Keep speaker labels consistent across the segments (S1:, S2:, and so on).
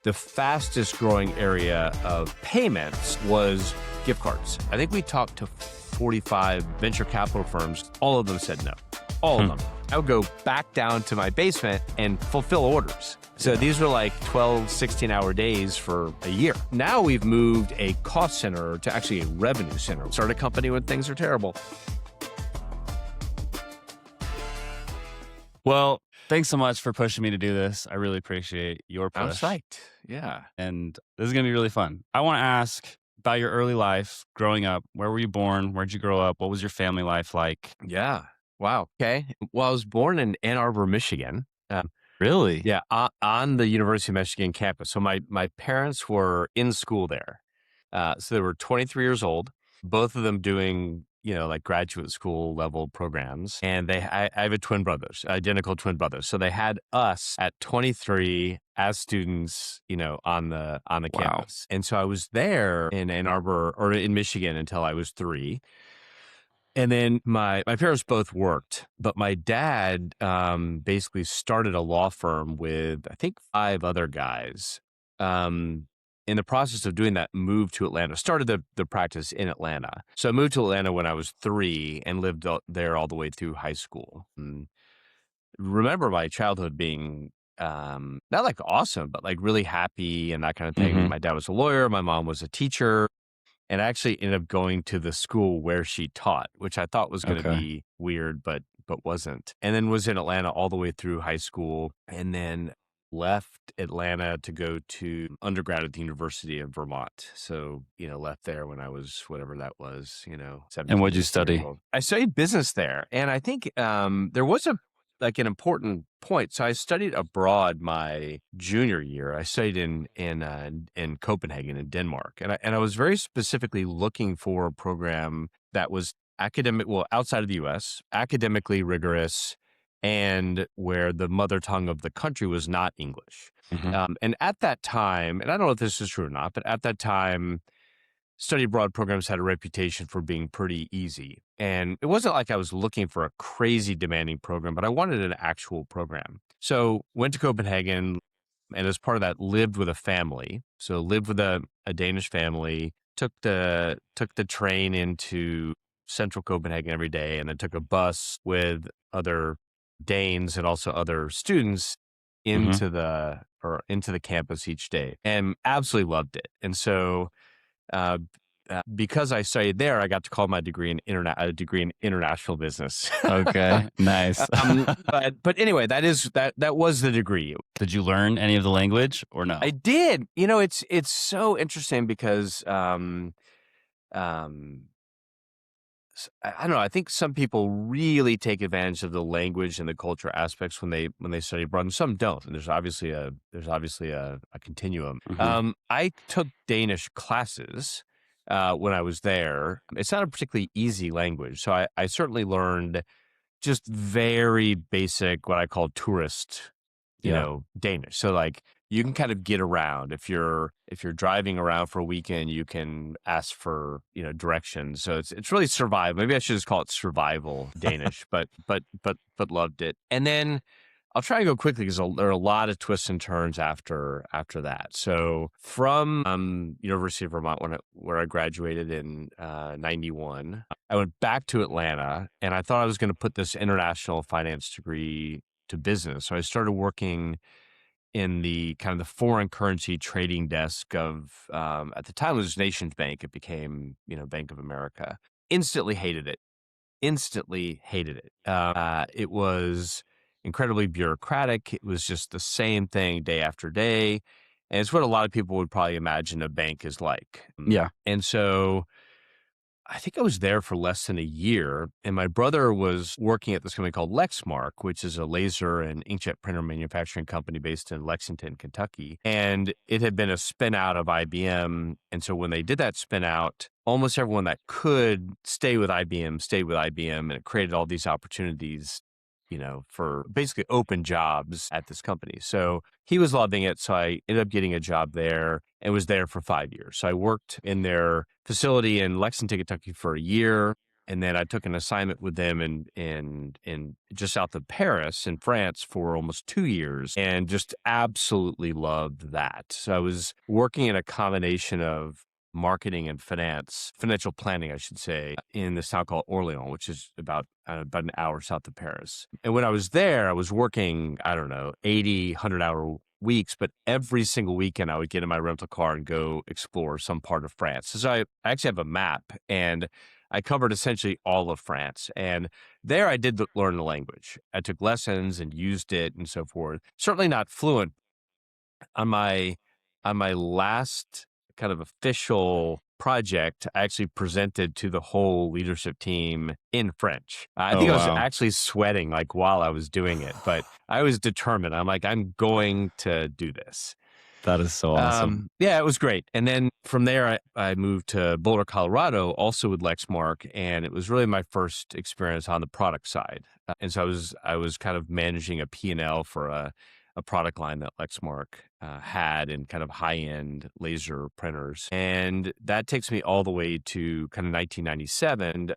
S1: the fastest growing area of payments was gift cards. I think we talked to 45 venture capital firms. All of them said no. All of them. I would go back down to my basement and fulfill orders. So these were like 12, 16-hour days for a year. Now we've moved a cost center to actually a revenue center. Start a company when things are terrible.
S2: Well, thanks so much for pushing me to do this. I really appreciate your push.
S1: I'm psyched. Yeah.
S2: And this is going to be really fun. I want to ask about your early life growing up. Where were you born? Where'd you grow up? What was your family life like?
S1: Yeah. Wow. Okay. Well, I was born in Ann Arbor, Michigan.
S2: Really?
S1: Yeah, on the University of Michigan campus. So my parents were in school there. So they were 23 years old, both of them doing, like graduate school level programs. And I have identical twin brothers. So they had us at 23 as students, on the campus. And so I was there in Ann Arbor or in Michigan until I was 3. And then my parents both worked, but my dad basically started a law firm with, I think, 5 other guys. In the process of doing that, moved to Atlanta, started the practice in Atlanta. So I moved to Atlanta when I was 3 and lived there all the way through high school. Remember my childhood being not like awesome, but like really happy and that kind of thing.
S2: Mm-hmm.
S1: My dad was a lawyer. My mom was a teacher. And I actually ended up going to the school where she taught, which I thought was going to be weird, but wasn't. And then was in Atlanta all the way through high school, and then left Atlanta to go to undergrad at the University of Vermont. So, left there when I was, whatever that was, 17.
S2: And what'd you study?
S1: I studied business there. And I think there was an important point. So I studied abroad my junior year. I studied in Copenhagen in Denmark, and I was very specifically looking for a program that was outside of the U.S., academically rigorous, and where the mother tongue of the country was not English.
S2: Mm-hmm.
S1: And at that time, and I don't know if this is true or not, but at that time, study abroad programs had a reputation for being pretty easy. And it wasn't like I was looking for a crazy demanding program, but I wanted an actual program. So went to Copenhagen, and as part of that, lived with a family. So lived with a Danish family, took the train into central Copenhagen every day, and then took a bus with other Danes and also other students into the campus each day, and absolutely loved it. And so because I studied there, I got to call my degree in international business.
S2: Okay, nice.
S1: But anyway, that was the degree.
S2: Did you learn any of the language or no?
S1: I did. It's so interesting because I don't know. I think some people really take advantage of the language and the culture aspects when they study abroad, and some don't. And there's obviously a continuum.
S2: Mm-hmm.
S1: I took Danish classes when I was there. It's not a particularly easy language, so I certainly learned just very basic, what I call tourist, Danish. So like you can kind of get around if you're driving around for a weekend, you can ask for directions. So it's really survival. Maybe I should just call it survival Danish, but loved it. And then I'll try and go quickly because there are a lot of twists and turns after that. So from University of Vermont, where I graduated in 91, I went back to Atlanta, and I thought I was going to put this international finance degree to business. So I started working in the kind of the foreign currency trading desk of, at the time it was Nations Bank. It became, Bank of America. Instantly hated it. It was incredibly bureaucratic. It was just the same thing day after day. And it's what a lot of people would probably imagine a bank is like.
S2: Yeah.
S1: And so I think I was there for less than a year, and my brother was working at this company called Lexmark, which is a laser and inkjet printer manufacturing company based in Lexington, Kentucky. And it had been a spin out of IBM. And so when they did that spin out, almost everyone that could stay with IBM stayed with IBM, and it created all these opportunities, for basically open jobs at this company. So he was loving it. So I ended up getting a job there and was there for 5 years. So I worked in their facility in Lexington, Kentucky for a year. And then I took an assignment with them in just south of Paris in France for almost 2 years, and just absolutely loved that. So I was working in a combination of marketing and financial planning, I should say, in this town called Orléans, which is about an hour south of Paris. And when I was there, I was working, I don't know, 80, 100-hour weeks, but every single weekend I would get in my rental car and go explore some part of France. So I actually have a map, and I covered essentially all of France. And there I did learn the language. I took lessons and used it and so forth. Certainly not fluent. On my last kind of official project, I actually presented to the whole leadership team in French. I
S2: Oh,
S1: think I was
S2: wow.
S1: actually sweating like while I was doing it, but I was determined. I'm like, I'm going to do this.
S2: That is so awesome.
S1: Yeah, it was great. And then from there, I moved to Boulder, Colorado, also with Lexmark, and it was really my first experience on the product side. And so I was kind of managing a P&L for a product line that Lexmark had in kind of high-end laser printers. And that takes me all the way to kind of 1997.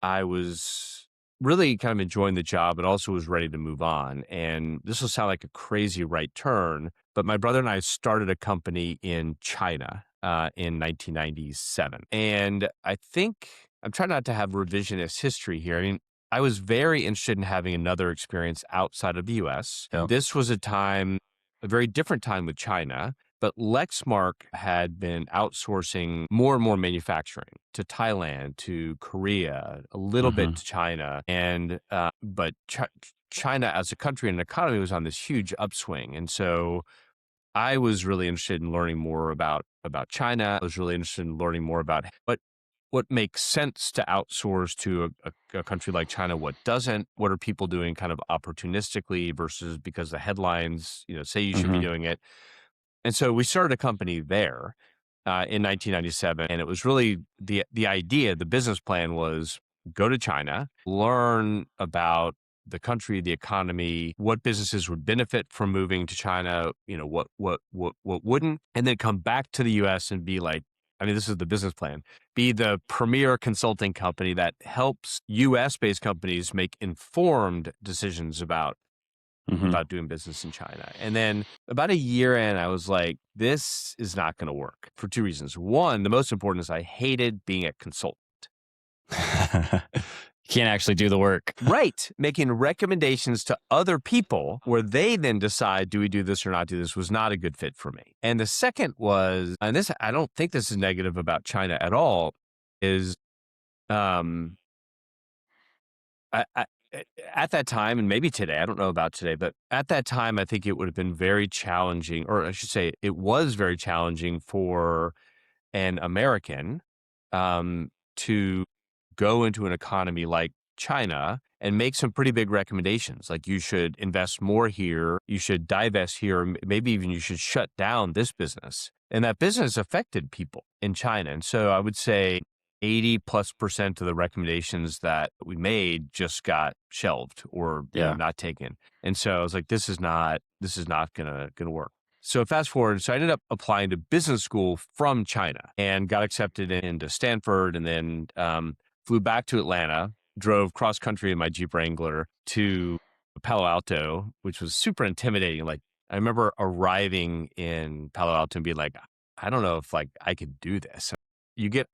S1: I was really kind of enjoying the job, but also was ready to move on. And this will sound like a crazy right turn, but my brother and I started a company in China in 1997. And I think I'm trying not to have revisionist history here. I mean, I was very interested in having another experience outside of the US.
S2: Yep.
S1: This was a very different time with China. But Lexmark had been outsourcing more and more manufacturing to Thailand, to Korea, a little bit
S2: Mhm.
S1: to China, and but China as a country and economy was on this huge upswing, and so I was really interested in learning more about China. I was really interested in learning more about what makes sense to outsource to a country like China, what doesn't, what are people doing kind of opportunistically versus because the headlines, say you should be
S2: Mhm.
S1: doing it. And so we started a company there in 1997, and it was really the idea. The business plan was go to China, learn about the country, the economy, what businesses would benefit from moving to China, what wouldn't, and then come back to the U.S. and be like, I mean, this is the business plan. Be the premier consulting company that helps U.S. based companies make informed decisions
S2: Mhm.
S1: about doing business in China. And then about a year in, I was like, this is not going to work for two reasons. One, the most important is I hated being a consultant.
S2: You can't actually do the work.
S1: Right. Making recommendations to other people where they then decide, do we do this or not do this, was not a good fit for me. And the second was, and this, I don't think this is negative about China at all, is um, I at that time, and maybe today, I don't know about today, but at that time, I think it would have been very challenging, or I should say, it was very challenging for an American to go into an economy like China and make some pretty big recommendations. Like you should invest more here, you should divest here, maybe even you should shut down this business. And that business affected people in China. And so I would say 80+% of the recommendations that we made just got shelved or
S2: Yeah.
S1: not taken. And so I was like, this is not gonna work. So fast forward, so I ended up applying to business school from China and got accepted into Stanford, and then flew back to Atlanta, drove cross country in my Jeep Wrangler to Palo Alto, which was super intimidating. Like I remember arriving in Palo Alto and being like, I don't know if like I could do this. You get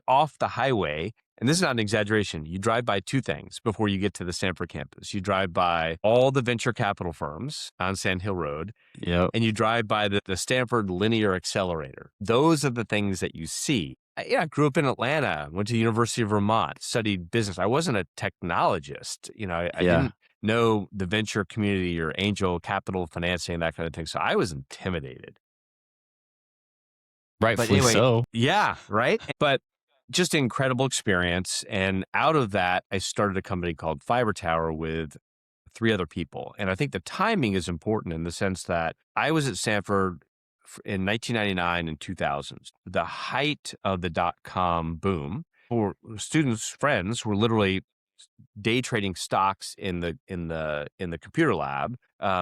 S1: off the highway, and this is not an exaggeration. You drive by two things before you get to the Stanford campus. You drive by all the venture capital firms on Sand Hill Road,
S2: Yep.
S1: and you drive by the Stanford Linear Accelerator. Those are the things that you see. I grew up in Atlanta, went to the University of Vermont, studied business. I wasn't a technologist. I
S2: Yeah.
S1: didn't know the venture community or angel capital financing, that kind of thing. So I was intimidated. But
S2: Rightfully
S1: anyway,
S2: so.
S1: yeah, right? But just an incredible experience. And out of that, I started a company called Fiber Tower with three other people. And I think the timing is important in the sense that I was at Stanford in 1999 and 2000, the height of the dot-com boom. For students, friends were literally day trading stocks in the computer lab,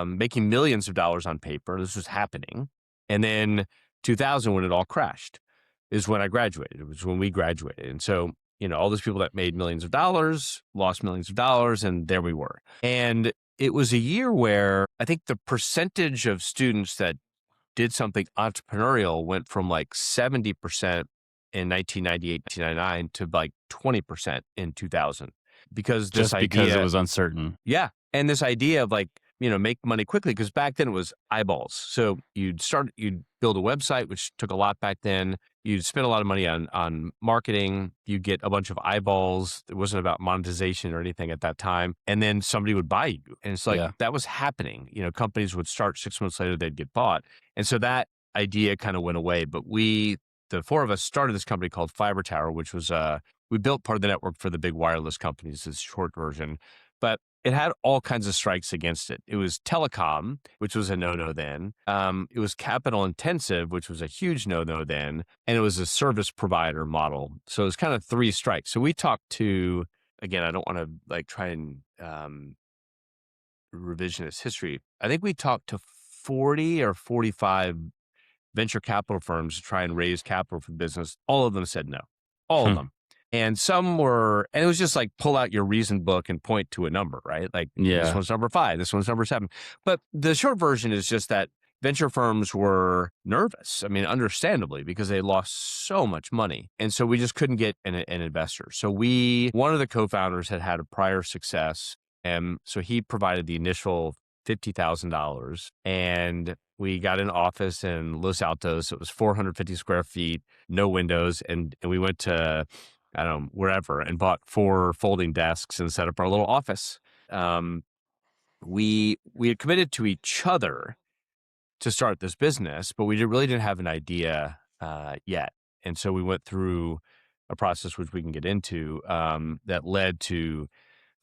S1: making millions of dollars on paper. This was happening. And then 2000, when it all crashed, is when I graduated. It was when we graduated. And so all those people that made millions of dollars, lost millions of dollars, and there we were. And it was a year where I think the percentage of students that did something entrepreneurial went from like 70% in 1998, 1999 to like 20% in 2000. Because this
S2: Just because it
S1: idea,
S2: was uncertain.
S1: yeah. And this idea of like, make money quickly, because back then it was eyeballs. So you'd build a website, which took a lot back then. You'd spend a lot of money on marketing. You get a bunch of eyeballs. It wasn't about monetization or anything at that time. And then somebody would buy you. And it's like,
S2: Yeah.
S1: that was happening. Companies would start 6 months later, they'd get bought. And so that idea kind of went away. But the four of us started this company called Fiber Tower, which was, we built part of the network for the big wireless companies, this short version. But it had all kinds of strikes against it. It was telecom, which was a no-no then. It was capital intensive, which was a huge no-no then. And it was a service provider model. So it was kind of 3 strikes. So we talked to, again, I don't want to like try and revisionist history. I think we talked to 40 or 45 venture capital firms to try and raise capital for the business. All of them said no. All of them. And some were, and it was just like pull out your reason book and point to a number, right? Like this one's number 5, this one's number 7. But the short version is just that venture firms were nervous. I mean, understandably, because they lost so much money. And so we just couldn't get an investor. So one of the co-founders had a prior success. And so he provided the initial $50,000, and we got an office in Los Altos. It was 450 square feet, no windows. And we went to, I don't know, wherever, and bought 4 folding desks and set up our little office. We had committed to each other to start this business, but we really didn't have an idea yet. And so we went through a process, which we can get into, that led to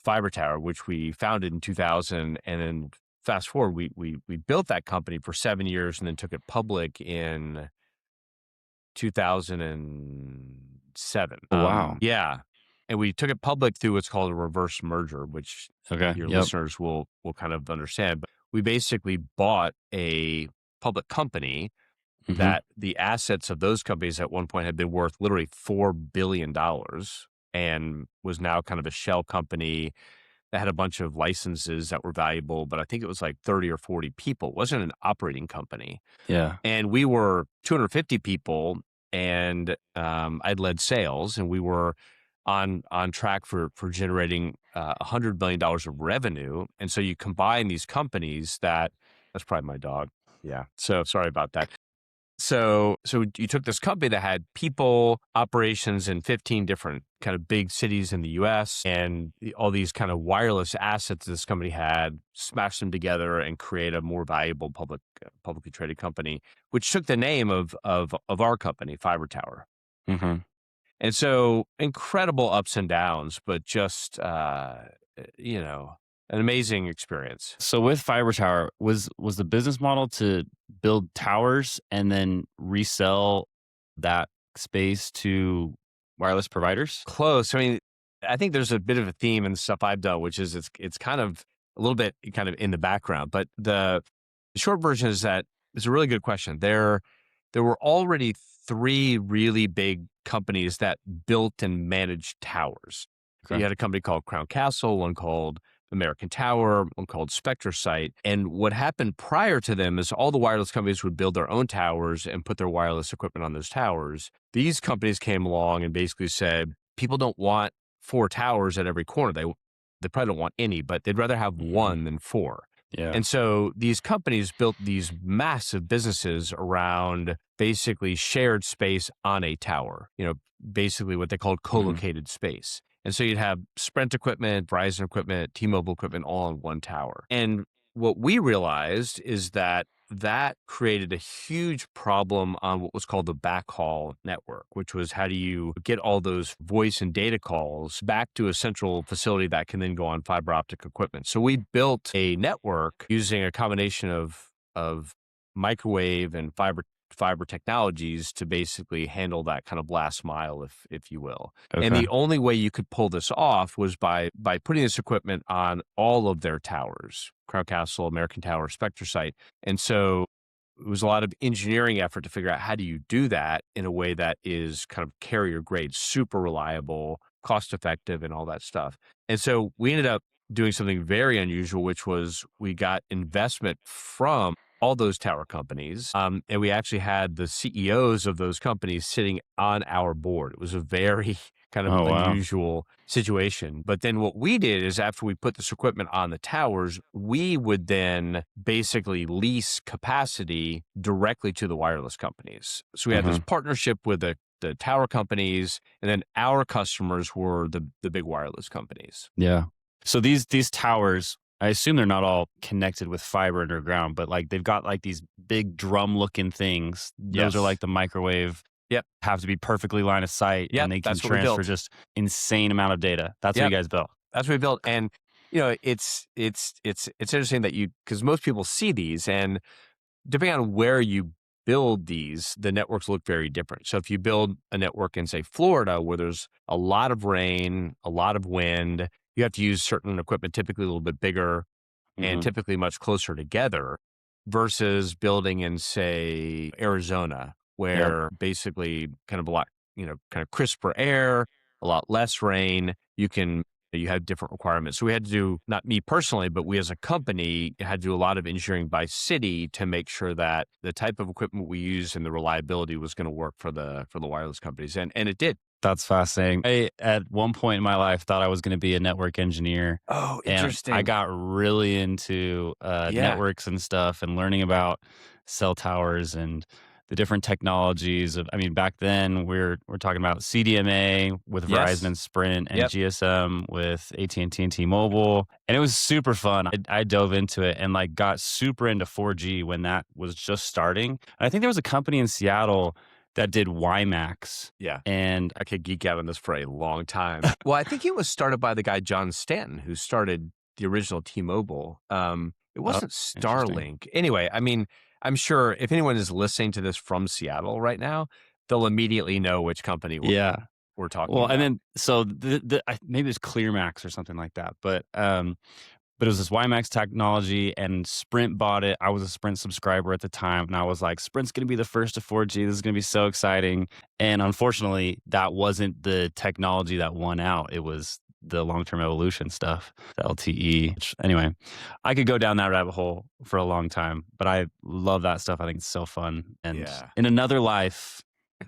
S1: Fiber Tower, which we founded in 2000. And then fast forward, we built that company for 7 years and then took it public in 2007.
S2: Oh, wow.
S1: Yeah. And we took it public through what's called a reverse merger, which your listeners will kind of understand. But we basically bought a public company that the assets of those companies at one point had been worth literally $4 billion and was now kind of a shell company that had a bunch of licenses that were valuable, but I think it was like 30 or 40 people. It wasn't an operating company.
S2: Yeah.
S1: And we were 250 people, and I'd led sales, and we were on track for generating $100 million of revenue. And so you combine these companies that's probably my dog. Yeah. So sorry about that. So you took this company that had people, operations in 15 different kind of big cities in the U.S. and all these kind of wireless assets this company had, smashed them together and create a more valuable publicly traded company, which took the name of our company, Fiber Tower. And so incredible ups and downs, but just an amazing experience.
S2: So with Fiber Tower, was the business model to build towers and then resell that space to wireless providers?
S1: Close. I mean, I think there's a bit of a theme in the stuff I've done, which is it's kind of a little bit kind of in the background. But the short version is that it's a really good question. There were already 3 really big companies that built and managed towers. Okay. You had a company called Crown Castle, one called American Tower, one called SpectraSite. And what happened prior to them is all the wireless companies would build their own towers and put their wireless equipment on those towers. These companies came along and basically said, people don't want 4 towers at every corner. They probably don't want any, but they'd rather have 1 than 4.
S2: Yeah.
S1: And so these companies built these massive businesses around basically shared space on a tower, basically what they called co-located space. And so you'd have Sprint equipment, Verizon equipment, T-Mobile equipment all on one tower. And what we realized is that created a huge problem on what was called the backhaul network, which was how do you get all those voice and data calls back to a central facility that can then go on fiber optic equipment. So we built a network using a combination of microwave and fiber technologies to basically handle that kind of last mile, if you will. Okay. And the only way you could pull this off was by putting this equipment on all of their towers, Crown Castle, American Tower, SpectraSite. And so it was a lot of engineering effort to figure out how do you do that in a way that is kind of carrier grade, super reliable, cost effective, and all that stuff. And so we ended up doing something very unusual, which was we got investment from all those tower companies. And we actually had the CEOs of those companies sitting on our board. It was a very kind of
S2: Oh, wow.
S1: unusual situation. But then what we did is after we put this equipment on the towers, we would then basically lease capacity directly to the wireless companies. So we had this
S2: Uh-huh.
S1: partnership with the tower companies, and then our customers were the big wireless companies.
S2: Yeah. So these towers, I assume they're not all connected with fiber underground, but like they've got like these big drum looking things. Those are
S1: Yes.
S2: like the microwave,
S1: Yep.
S2: have to be perfectly line of sight,
S1: Yep.
S2: and they can
S1: That's what we
S2: transfer
S1: built.
S2: just insane amount of data. That's what you
S1: Yep.
S2: guys built.
S1: That's what we built. And it's interesting that because most people see these, and depending on where you build these, the networks look very different. So if you build a network in, say, Florida, where there's a lot of rain, a lot of wind, you have to use certain equipment, typically a little bit bigger and
S2: Hmm.
S1: typically much closer together, versus building in, say, Arizona,
S2: Yep.
S1: where basically kind of a lot, kind of crisper air, a lot less rain. You have different requirements. So we had to do, not me personally, but we as a company had to do a lot of engineering by city to make sure that the type of equipment we use and the reliability was going to work for the wireless companies. And it did.
S2: That's fascinating. I, at one point in my life, thought I was going to be a network engineer.
S1: Oh,
S2: And I
S1: interesting.
S2: got really into
S1: Yeah.
S2: networks and stuff and learning about cell towers and the different technologies of, I mean, back then we're talking about CDMA with Verizon
S1: Yes.
S2: and Sprint and
S1: Yep.
S2: GSM with AT&T and T-Mobile. And it was super fun. I dove into it and like got super into 4G when that was just starting. And I think there was a company in Seattle that did WiMAX.
S1: Yeah.
S2: And
S1: I could geek out on this for a long time. Well, I think it was started by the guy John Stanton, who started the original T-Mobile. It
S2: oh,
S1: wasn't
S2: interesting.
S1: Starlink. Anyway, I mean, I'm sure if anyone is listening to this from Seattle right now, they'll immediately know which company
S2: Yeah.
S1: we're talking
S2: Well, and
S1: about.
S2: then so maybe it's ClearMax or something like that, but it was this WiMAX technology, and Sprint bought it. I was a Sprint subscriber at the time, and I was like, "Sprint's going to be the first to 4G. This is going to be so exciting." And unfortunately, that wasn't the technology that won out. It was the long-term evolution stuff, the LTE. Which, anyway, I could go down that rabbit hole for a long time, but I love that stuff. I think it's so fun. And
S1: Yeah.
S2: in another life,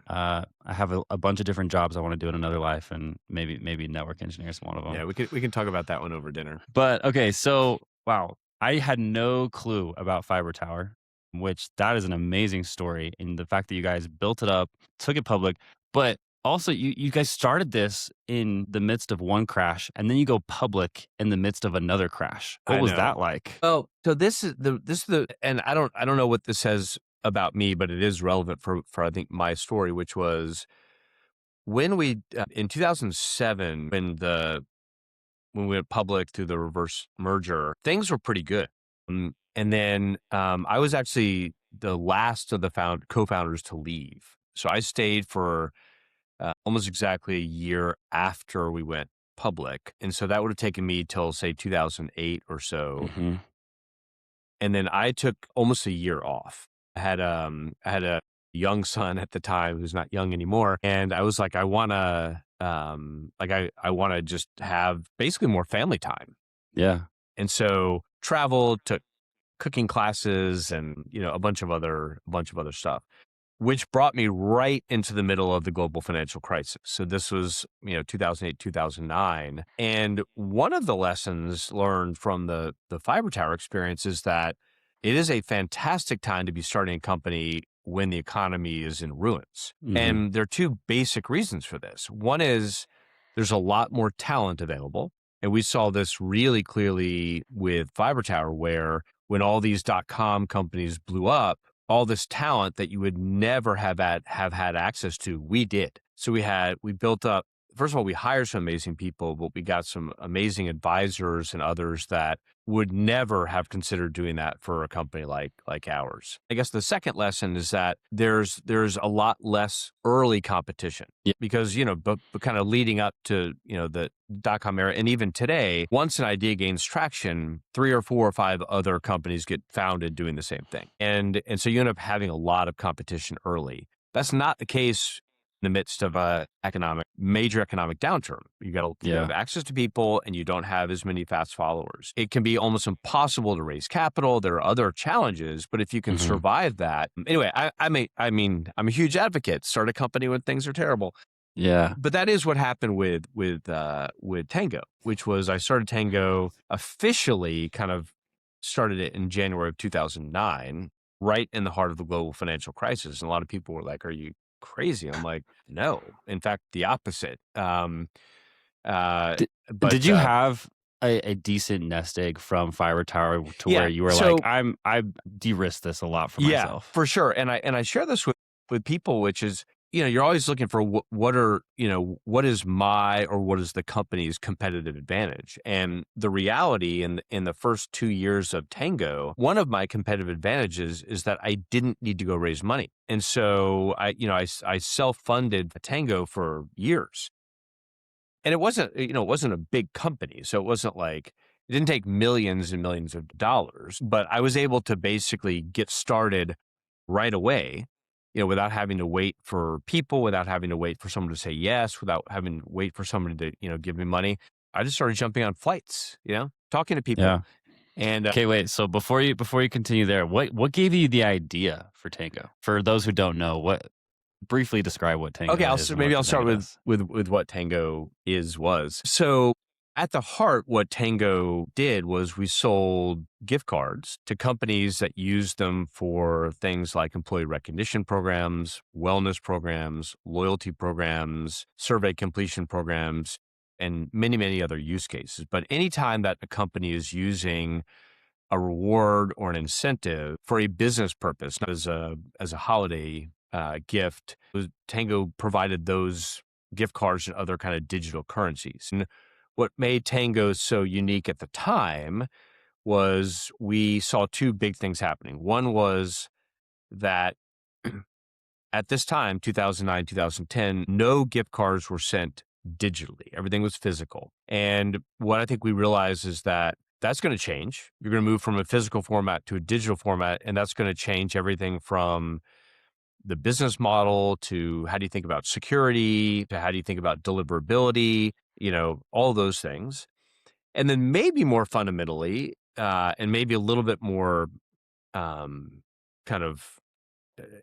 S2: I have a bunch of different jobs I want to do in another life, and maybe network engineer is one of them.
S1: Yeah, we can talk about that one over dinner.
S2: But okay, so wow, I had no clue about Fiber Tower, which that is an amazing story. And the fact that you guys built it up, took it public, but also you guys started this in the midst of one crash, and then you go public in the midst of another crash. What
S1: I
S2: was
S1: know.
S2: that like?
S1: Well, so this is the and I don't know what this says about me, but it is relevant for I think my story, which was when we in 2007 when we went public through the reverse merger, things were pretty good. And then I was actually the last of the co-founders to leave. So I stayed for almost exactly a year after we went public. And so that would have taken me till, say, 2008 or so.
S2: Hmm.
S1: And then I took almost a year off. I had a young son at the time who's not young anymore. And I was like, I want to, I want to just have basically more family time.
S2: Yeah.
S1: And so traveled, took cooking classes and, a bunch of other stuff, which brought me right into the middle of the global financial crisis. So this was, 2008, 2009. And one of the lessons learned from the fiber tower experience is that it is a fantastic time to be starting a company when the economy is in ruins.
S2: Hmm.
S1: And there are two basic reasons for this. One is there's a lot more talent available. And we saw this really clearly with fiber tower, where when all these .com companies blew up, all this talent that you would never have had access to, we did. So we built up first of all, we hired some amazing people, but we got some amazing advisors and others that would never have considered doing that for a company like ours. I guess the second lesson is that there's a lot less early competition
S2: Yeah.
S1: because, but kind of leading up to, the dot-com era, and even today, once an idea gains traction, 3 or 4 or 5 other companies get founded doing the same thing. And so you end up having a lot of competition early. That's not the case in the midst of a major economic downturn. You have access to people and you don't have as many fast followers. It can be almost impossible to raise capital. There are other challenges, but if you can survive that, anyway, I'm a huge advocate. Start a company when things are terrible.
S2: Yeah.
S1: But that is what happened with Tango, which was I started Tango officially, kind of started it in January of 2009, right in the heart of the global financial crisis. And a lot of people were like, "Are you crazy?" I'm like, "No, in fact, the opposite."
S2: Did,
S1: But
S2: did you have a decent nest egg from Fiber Tower to
S1: yeah,
S2: where you were
S1: so
S2: like, I de-risked this a lot for
S1: yeah,
S2: myself?
S1: for sure. And I share this with people, which is, you're always looking for what is my or what is the company's competitive advantage. And the reality in the first 2 years of Tango, one of my competitive advantages is that I didn't need to go raise money. And so I self-funded Tango for years. And it wasn't a big company. So it wasn't like, it didn't take millions and millions of dollars, but I was able to basically get started right away, without having to wait for people, without having to wait for someone to say yes, without having to wait for somebody to, give me money. I just started jumping on flights, talking to people.
S2: Yeah.
S1: And
S2: Okay, wait. So before you continue there, what gave you the idea for Tango? For those who don't know, briefly describe what Tango
S1: okay,
S2: is and
S1: maybe
S2: what
S1: I'll start
S2: Tango does.
S1: with what Tango was. So at the heart, what Tango did was we sold gift cards to companies that used them for things like employee recognition programs, wellness programs, loyalty programs, survey completion programs, and many, many other use cases. But anytime that a company is using a reward or an incentive for a business purpose, not as a holiday gift, Tango provided those gift cards and other kind of digital currencies. And what made Tango so unique at the time was we saw 2 big things happening. One was that at this time, 2009, 2010, no gift cards were sent digitally. Everything was physical. And what I think we realized is that that's going to change. You're going to move from a physical format to a digital format, and that's going to change everything from the business model to how do you think about security to how do you think about deliverability, all those things. And then maybe more fundamentally, and maybe a little bit more kind of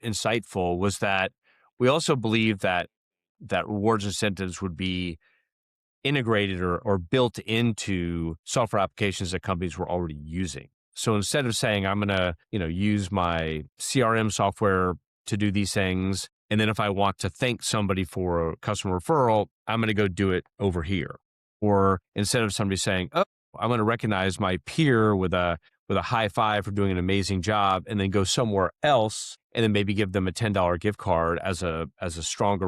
S1: insightful, was that we also believe that rewards incentives would be integrated or built into software applications that companies were already using. So instead of saying, I'm going to, use my CRM software to do these things, and then if I want to thank somebody for a customer referral, I'm going to go do it over here. Or instead of somebody saying, oh, I'm going to recognize my peer with a high five for doing an amazing job, and then go somewhere else and then maybe give them a $10 gift card as a stronger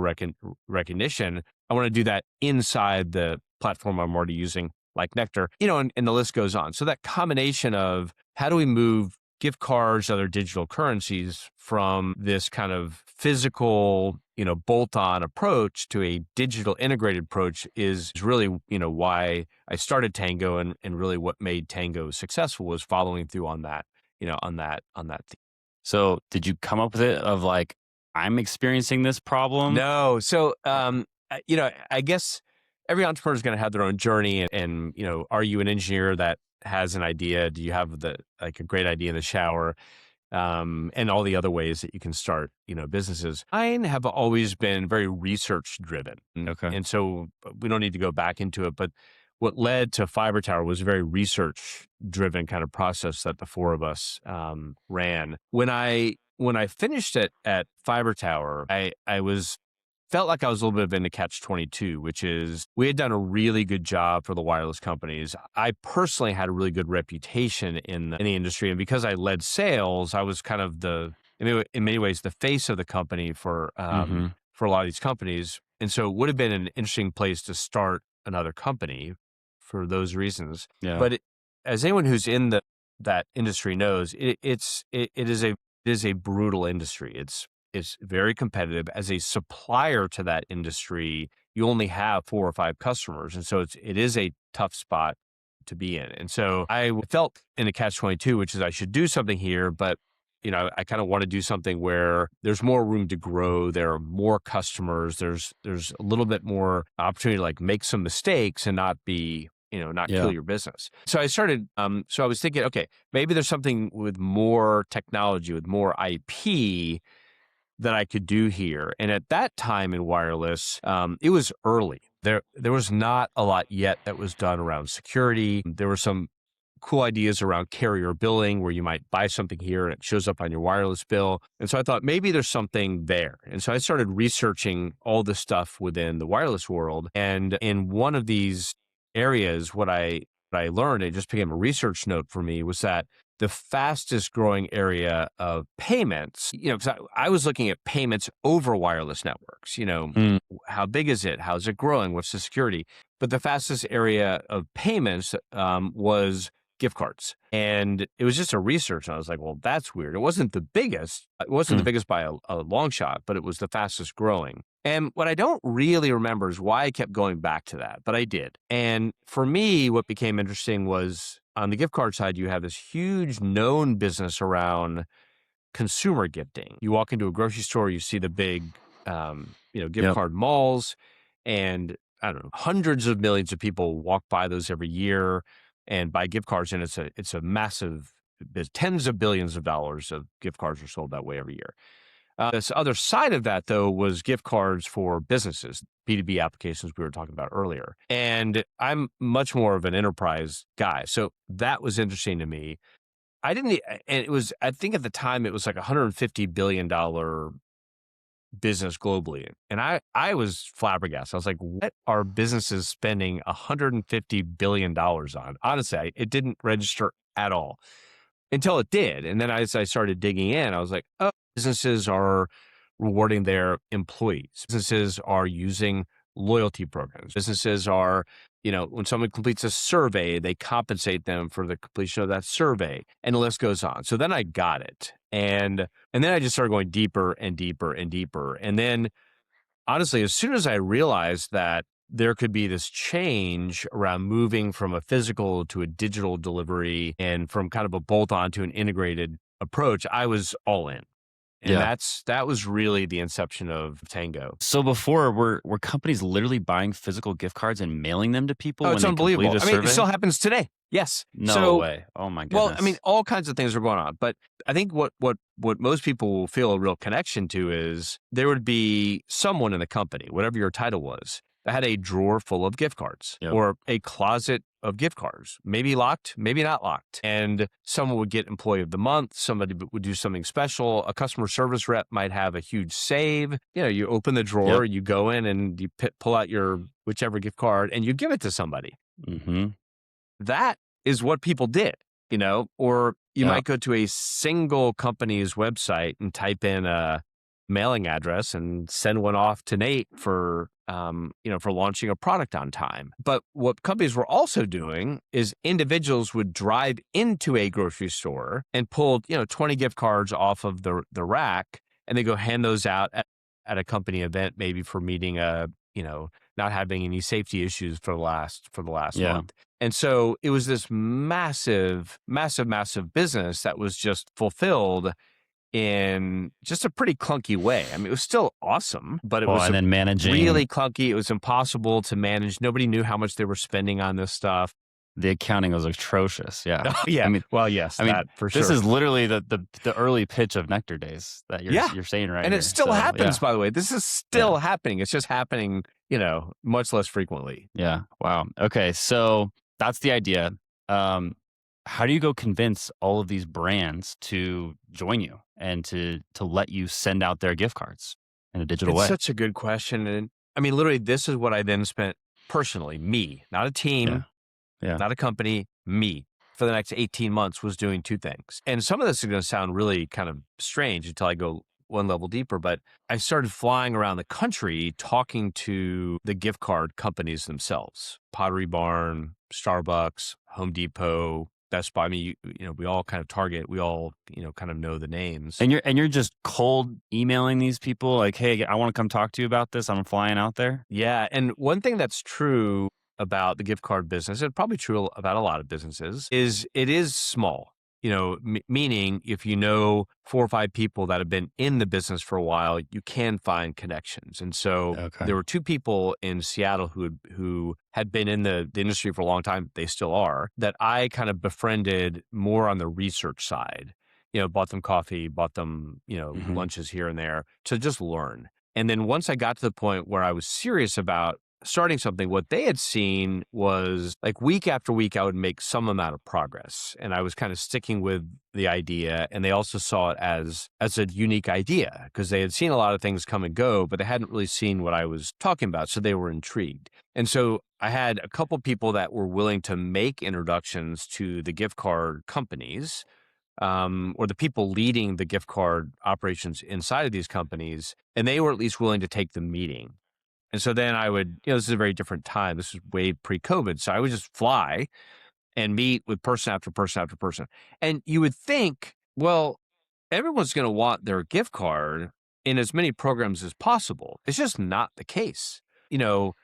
S1: recognition. I want to do that inside the platform I'm already using, like Nectar, and the list goes on. So that combination of how do we move gift cards, other digital currencies from this kind of physical, bolt-on approach to a digital integrated approach is really, why I started Tango, and really what made Tango successful was following through on that, on that theme.
S2: So did you come up with it of like, I'm experiencing this problem?
S1: No. So, I guess every entrepreneur is going to have their own journey, and, are you an engineer that has an idea? Do you have a great idea in the shower? And all the other ways that you can start, businesses. Mine have always been very research driven.
S2: Okay.
S1: And so we don't need to go back into it, but what led to Fiber Tower was a very research driven kind of process that the 4 of us ran. When I finished at Fiber Tower, I felt like I was a little bit of in a catch-22, which is we had done a really good job for the wireless companies. I personally had a really good reputation in the industry. And because I led sales, I was kind of in many ways, the face of the company for a lot of these companies. And so it would have been an interesting place to start another company for those reasons.
S2: Yeah.
S1: But as anyone who's in that industry knows, it is a brutal industry. It's very competitive. As a supplier to that industry, you only have 4 or 5 customers, and so it is a tough spot to be in. And so I felt in a catch-22, which is I should do something here, but I kind of want to do something where there's more room to grow. There are more customers. There's a little bit more opportunity to like make some mistakes and not be, not
S2: Yeah.
S1: kill your business. So I started, so I was thinking, okay, maybe there's something with more technology, with more IP that I could do here. And at that time in wireless, it was early. There was not a lot yet that was done around security. There were some cool ideas around carrier billing where you might buy something here and it shows up on your wireless bill. And so I thought maybe there's something there. And so I started researching all this stuff within the wireless world. And in one of these areas, what I learned, it just became a research note for me, was that the fastest growing area of payments, because I was looking at payments over wireless networks,
S2: Mm.
S1: how big is it? How's it growing? What's the security? But the fastest area of payments was gift cards. And it was just a research. And I was like, well, that's weird. It wasn't the biggest. It wasn't the biggest by a long shot, but it was the fastest growing. And what I don't really remember is why I kept going back to that, but I did. And for me, what became interesting was on the gift card side, you have this huge known business around consumer gifting. You walk into a grocery store, you see the big, gift
S2: Yep.
S1: card malls, and I don't know, hundreds of millions of people walk by those every year and buy gift cards, and it's a massive, tens of billions of dollars of gift cards are sold that way every year. This other side of that, though, was gift cards for businesses, B2B applications we were talking about earlier. And I'm much more of an enterprise guy. So that was interesting to me. And it was, I think at the time, it was like $150 billion business globally. And I was flabbergasted. I was like, what are businesses spending $150 billion on? Honestly, it didn't register at all until it did. And then as I started digging in, I was like, oh, businesses are rewarding their employees. Businesses are using loyalty programs. Businesses are, when someone completes a survey, they compensate them for the completion of that survey, and the list goes on. So then I got it. And then I just started going deeper and deeper and deeper. And then honestly, as soon as I realized that there could be this change around moving from a physical to a digital delivery and from kind of a bolt-on to an integrated approach, I was all in. And
S2: Yeah.
S1: that was really the inception of Tango.
S2: So before, were companies literally buying physical gift cards and mailing them to people
S1: Oh,
S2: when
S1: it's
S2: they
S1: unbelievable.
S2: completed a
S1: I mean, it
S2: survey?
S1: still happens today. Yes.
S2: No
S1: So,
S2: way. Oh my
S1: well, I
S2: goodness.
S1: mean, all kinds of things are going on. But I think what most people will feel a real connection to is there would be someone in the company, whatever your title was, that had a drawer full of gift cards
S2: Yep.
S1: or a closet of gift cards, maybe locked, maybe not locked. And someone would get employee of the month. Somebody would do something special. A customer service rep might have a huge save. You open the drawer,
S2: Yep.
S1: you go in and you pull out your whichever gift card and you give it to somebody.
S2: Mm-hmm.
S1: That is what people did, or you
S2: Yeah.
S1: might go to a single company's website and type in a mailing address and send one off to Nate for launching a product on time. But what companies were also doing is individuals would drive into a grocery store and pull, 20 gift cards off of the rack, and they go hand those out at a company event, maybe for meeting not having any safety issues for the last
S2: Yeah.
S1: month. And so it was this massive, massive, massive business that was just fulfilled in just a pretty clunky way. I mean, it was still awesome, but it
S2: Well,
S1: was
S2: and then managing
S1: really clunky. It was impossible to manage. Nobody knew how much they were spending on this stuff.
S2: the accounting was atrocious. Yeah.
S1: Oh, yeah.
S2: I mean,
S1: Well, yes, that for
S2: this
S1: sure.
S2: is literally the early pitch of Nectar Days that you're saying right
S1: And
S2: here.
S1: it still
S2: So,
S1: happens,
S2: yeah.
S1: by the way. This is still happening. It's just happening, much less frequently.
S2: Yeah. Wow. Okay. So that's the idea. How do you go convince all of these brands to join you and to let you send out their gift cards in a digital
S1: It's
S2: way?
S1: such a good question. And I mean, literally, this is what I then spent personally, me, not a team,
S2: Yeah. Yeah.
S1: not a company, me, for the next 18 months was doing two things. And some of this is going to sound really kind of strange until I go one level deeper, but I started flying around the country talking to the gift card companies themselves. Pottery Barn, Starbucks, Home Depot, Best Buy. I mean, we all kind of target, we all, kind of know the names.
S2: And you're just cold emailing these people like, "Hey, I want to come talk to you about this. I'm flying out there."
S1: Yeah. And one thing that's true about the gift card business, and probably true about a lot of businesses, is it is small. Meaning if you know 4 or 5 people that have been in the business for a while, you can find connections. And so
S2: Okay.
S1: there were 2 people in Seattle who had been in the industry for a long time, they still are, that I kind of befriended more on the research side. Bought them coffee, bought them,
S2: Mhm.
S1: lunches here and there to just learn. And then once I got to the point where I was serious about starting something, what they had seen was like week after week, I would make some amount of progress. And I was kind of sticking with the idea. And they also saw it as a unique idea because they had seen a lot of things come and go, but they hadn't really seen what I was talking about. So they were intrigued. And so I had a couple people that were willing to make introductions to the gift card companies, or the people leading the gift card operations inside of these companies. And they were at least willing to take the meeting. And so then I would, this is a very different time. This was way pre-COVID. So I would just fly and meet with person after person after person. And you would think, well, everyone's going to want their gift card in as many programs as possible. It's just not the case. And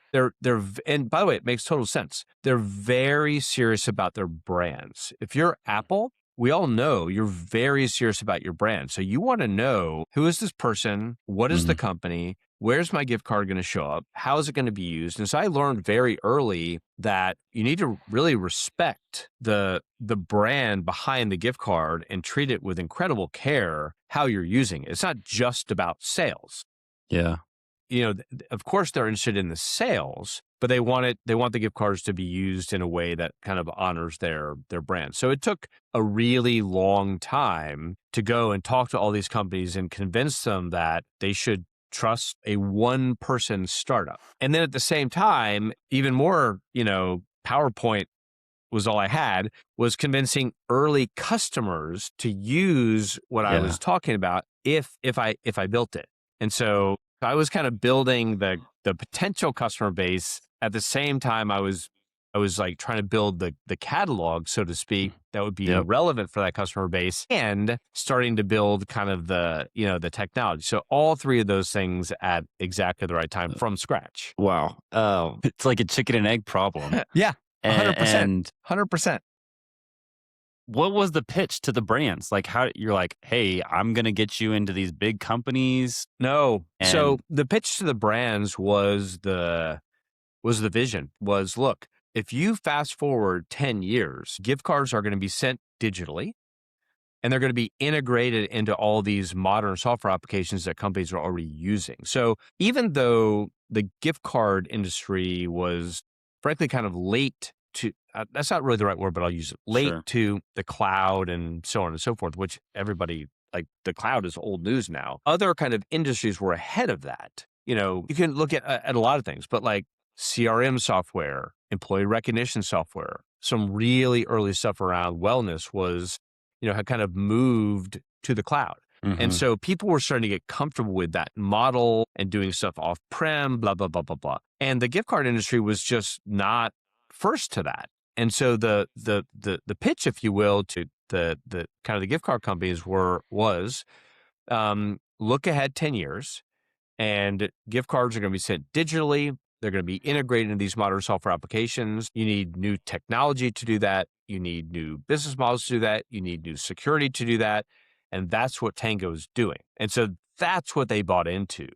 S1: by the way, it makes total sense. They're very serious about their brands. If you're Apple, we all know you're very serious about your brand. So you want to know, who is this person? What is the
S2: Mhm.
S1: company? Where's my gift card going to show up? How is it going to be used? And so I learned very early that you need to really respect the brand behind the gift card and treat it with incredible care how you're using it. It's not just about sales.
S2: Yeah.
S1: Of course they're interested in the sales, but they want the gift cards to be used in a way that kind of honors their brand. So it took a really long time to go and talk to all these companies and convince them that they should trust a one-person startup. And then at the same time, even more, PowerPoint was all I had, was convincing early customers to use what I
S2: Yeah.
S1: was talking about if I built it. And so I was kind of building the potential customer base at the same time I was like trying to build the catalog, so to speak, that would be
S2: Yep.
S1: relevant for that customer base, and starting to build kind of the technology. So all 3 of those things at exactly the right time from scratch.
S2: Wow. Oh, it's like a chicken and egg problem.
S1: Yeah, 100%.
S2: And
S1: 100%.
S2: what was the pitch to the brands? Like, how you're like, "Hey, I'm gonna get you into these big companies."
S1: No. So
S2: And
S1: the pitch to the brands was the vision was, look, if you fast forward 10 years, gift cards are going to be sent digitally and they're going to be integrated into all these modern software applications that companies are already using. So even though the gift card industry was frankly kind of late to, that's not really the right word, but I'll use it, late
S2: sure.
S1: to the cloud and so on and so forth, which everybody, like, the cloud is old news now. Other kind of industries were ahead of that. You can look at a lot of things, but like CRM software, employee recognition software, some really early stuff around wellness was, had kind of moved to the cloud. And
S2: Mhm.
S1: so people were starting to get comfortable with that model and doing stuff off-prem, blah, blah, blah, blah, blah. And the gift card industry was just not first to that. And so the pitch, if you will, to the kind of the gift card companies was look ahead 10 years, and gift cards are going to be sent digitally. They're going to be integrated into these modern software applications. You need new technology to do that. You need new business models to do that. You need new security to do that. And that's what Tango is doing. And so that's what they bought into.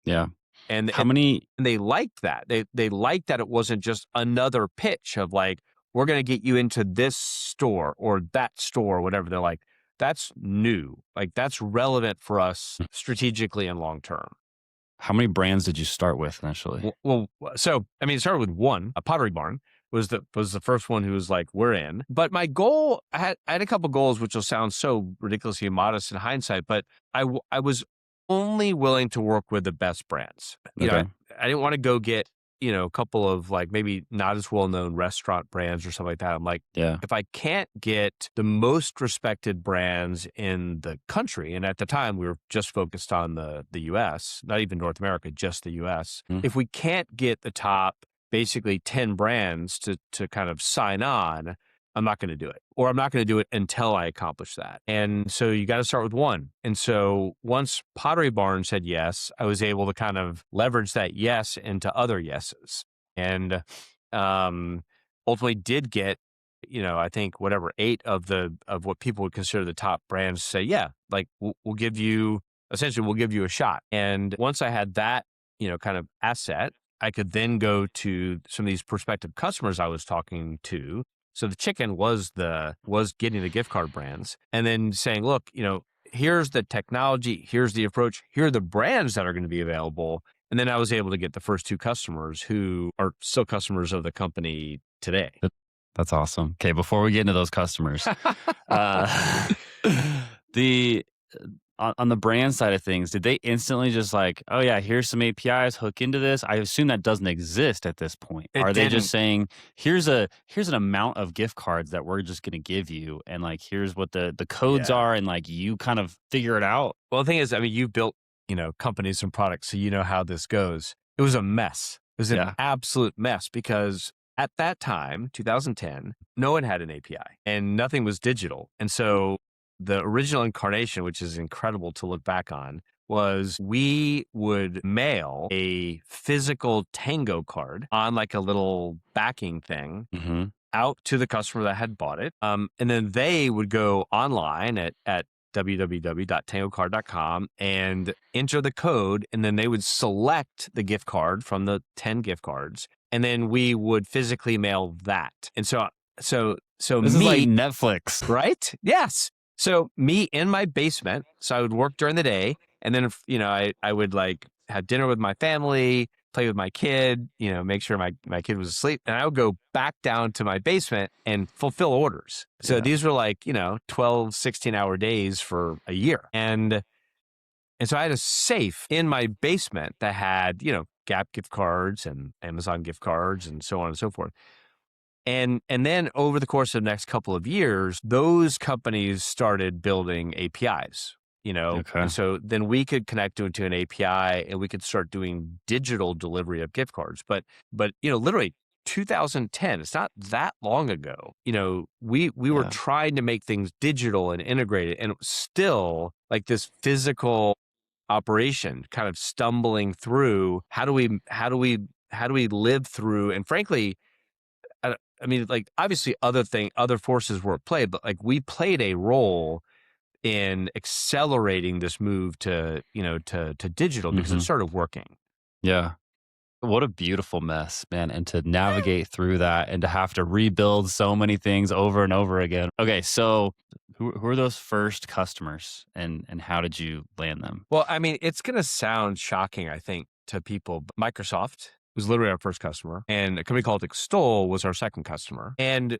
S2: Yeah.
S1: And
S2: How many
S1: and they liked that. They liked that it wasn't just another pitch of like, we're going to get you into this store or that store or whatever. They're like, that's new. Like, that's relevant for us strategically and long term.
S2: how many brands did you start with initially?
S1: So I mean, it started with one. A Pottery Barn was the first one who was like, we're in. But my goal, I had a couple goals, which will sound so ridiculously modest in hindsight, but I was only willing to work with the best brands.
S2: Okay.
S1: I didn't want to go get a couple of like maybe not as well known restaurant brands or something like that. I'm like,
S2: Yeah.
S1: if I can't get the most respected brands in the country, and at the time we were just focused on the US, not even North America, just the US.
S2: Mm.
S1: If we can't get the top basically 10 brands to kind of sign on, I'm not going to do it, or I'm not going to do it until I accomplish that. And so you got to start with one. And so once Pottery Barn said yes, I was able to kind of leverage that yes into other yeses, and ultimately did get, I think whatever 8 of what people would consider the top brands say, yeah, like we'll give you a shot. And once I had that, kind of asset, I could then go to some of these prospective customers I was talking to. So the chicken was getting the gift card brands and then saying, look, here's the technology, here's the approach, here are the brands that are going to be available. And then I was able to get the first 2 customers who are still customers of the company today.
S2: That's awesome. Okay, before we get into those customers, uh, the on the brand side of things, did they instantly just like, oh yeah, here's some APIs, hook into this? I assume that doesn't exist at this point.
S1: It
S2: Are they
S1: didn't.
S2: just saying, here's an amount of gift cards that we're just gonna give you, and like here's what the codes
S1: Yeah.
S2: are, and like you kind of figure it out?
S1: Well, the thing is, I mean, you've built, companies and products, so you know how this goes. It was a mess. It was an
S2: Yeah.
S1: absolute mess because at that time, 2010, no one had an API and nothing was digital. And so the original incarnation, which is incredible to look back on, was we would mail a physical Tango card on like a little backing thing
S2: Mm-hmm.
S1: out to the customer that had bought it. And then they would go online at www.tangocard.com and enter the code, and then they would select the gift card from the 10 gift cards, and then we would physically mail that. And so
S2: This is like Netflix,
S1: right? Yes. So me in my basement, so I would work during the day, and then I would like have dinner with my family, play with my kid, make sure my kid was asleep, and I would go back down to my basement and fulfill orders. So
S2: Yeah.
S1: these were like 12, 16-hour days for a year, and so I had a safe in my basement that had Gap gift cards and Amazon gift cards and so on and so forth. And then over the course of the next couple of years, those companies started building APIs,
S2: Okay.
S1: and so then we could connect to an API and we could start doing digital delivery of gift cards. But literally 2010, it's not that long ago. We were
S2: Yeah.
S1: trying to make things digital and integrated, and it was still like this physical operation kind of stumbling through. How do we live through? And frankly, I mean, like obviously other forces were at play, but like we played a role in accelerating this move to digital because it
S2: Mm-hmm.
S1: started working.
S2: Yeah. What a beautiful mess, man. And to navigate through that and to have to rebuild so many things over and over again. Okay, so who are those first customers, and how did you land them?
S1: Well, I mean, it's going to sound shocking, I think, to people, but Microsoft was literally our first customer, and a company called Extol was our second customer. And,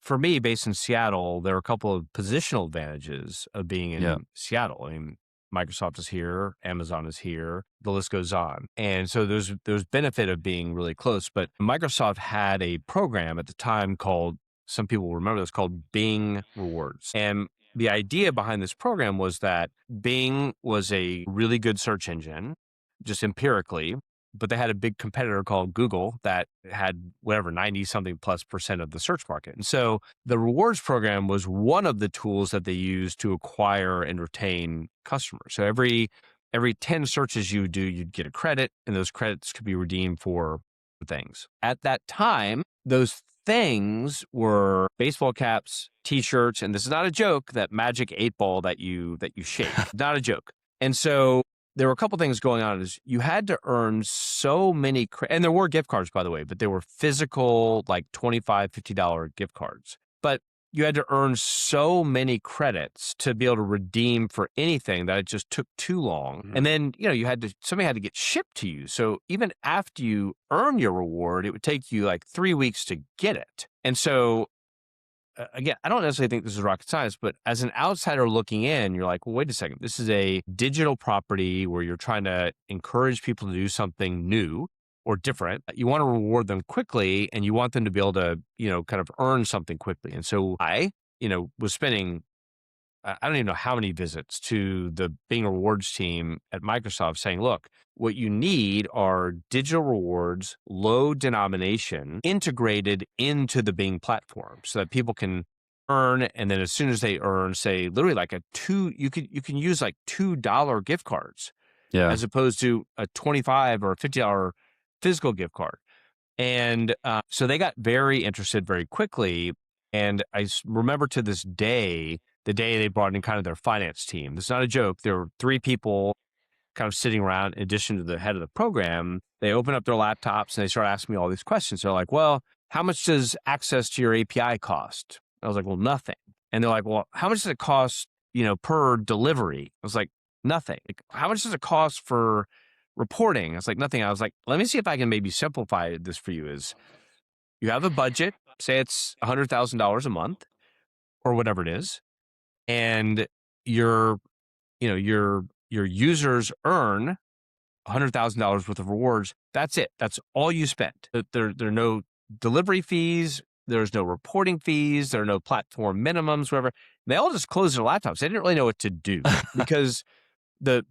S1: for me, based in Seattle, there are a couple of positional advantages of being in
S2: Yeah.
S1: Seattle. I mean, Microsoft is here, Amazon is here, the list goes on. And so there's benefit of being really close. But Microsoft had a program at the time called, some people will remember this, called Bing Rewards. And the idea behind this program was that Bing was a really good search engine, just empirically, but they had a big competitor called Google that had whatever 90 something plus % of the search market. And so the rewards program was one of the tools that they used to acquire and retain customers. So every 10 searches you do, you'd get a credit, and those credits could be redeemed for things. At that time, those things were baseball caps, t-shirts, and this is not a joke, that magic 8-ball that you shake. Not a joke. And so there were a couple things going on. Is you had to earn so many, and there were gift cards, by the way, but they were physical, like $25, $50 gift cards. But you had to earn so many credits to be able to redeem for anything that it just took too long.
S2: Mhm.
S1: And then, something had to get shipped to you. So even after you earn your reward, it would take you like 3 weeks to get it. And so again, I don't necessarily think this is rocket science, but as an outsider looking in, you're like, well, wait a second. This is a digital property where you're trying to encourage people to do something new. or different. You want to reward them quickly and you want them to be able to, kind of earn something quickly. And so I, was spending I don't even know how many visits to the Bing Rewards team at Microsoft saying, look, what you need are digital rewards, low denomination, integrated into the Bing platform so that people can earn. And then as soon as they earn, say literally like you can use like $2 gift cards
S2: Yeah.
S1: as opposed to a 25 or $50 physical gift card. And so they got very interested very quickly. And remember to this day, the day they brought in kind of their finance team. This is not a joke. There were 3 people kind of sitting around in addition to the head of the program. They open up their laptops and they start asking me all these questions. They're like, well, how much does access to your API cost? I was like, well, nothing. And they're like, well, how much does it cost, per delivery? I was like, nothing. Like, how much does it cost for reporting? I was like, nothing. I was like, let me see if I can maybe simplify this for you. Is you have a budget, say it's $100,000 a month or whatever it is, and your, your users earn $100,000 worth of rewards. That's it. That's all you spent. There are no delivery fees. There's no reporting fees. There are no platform minimums, whatever. They all just closed their laptops. They didn't really know what to do because there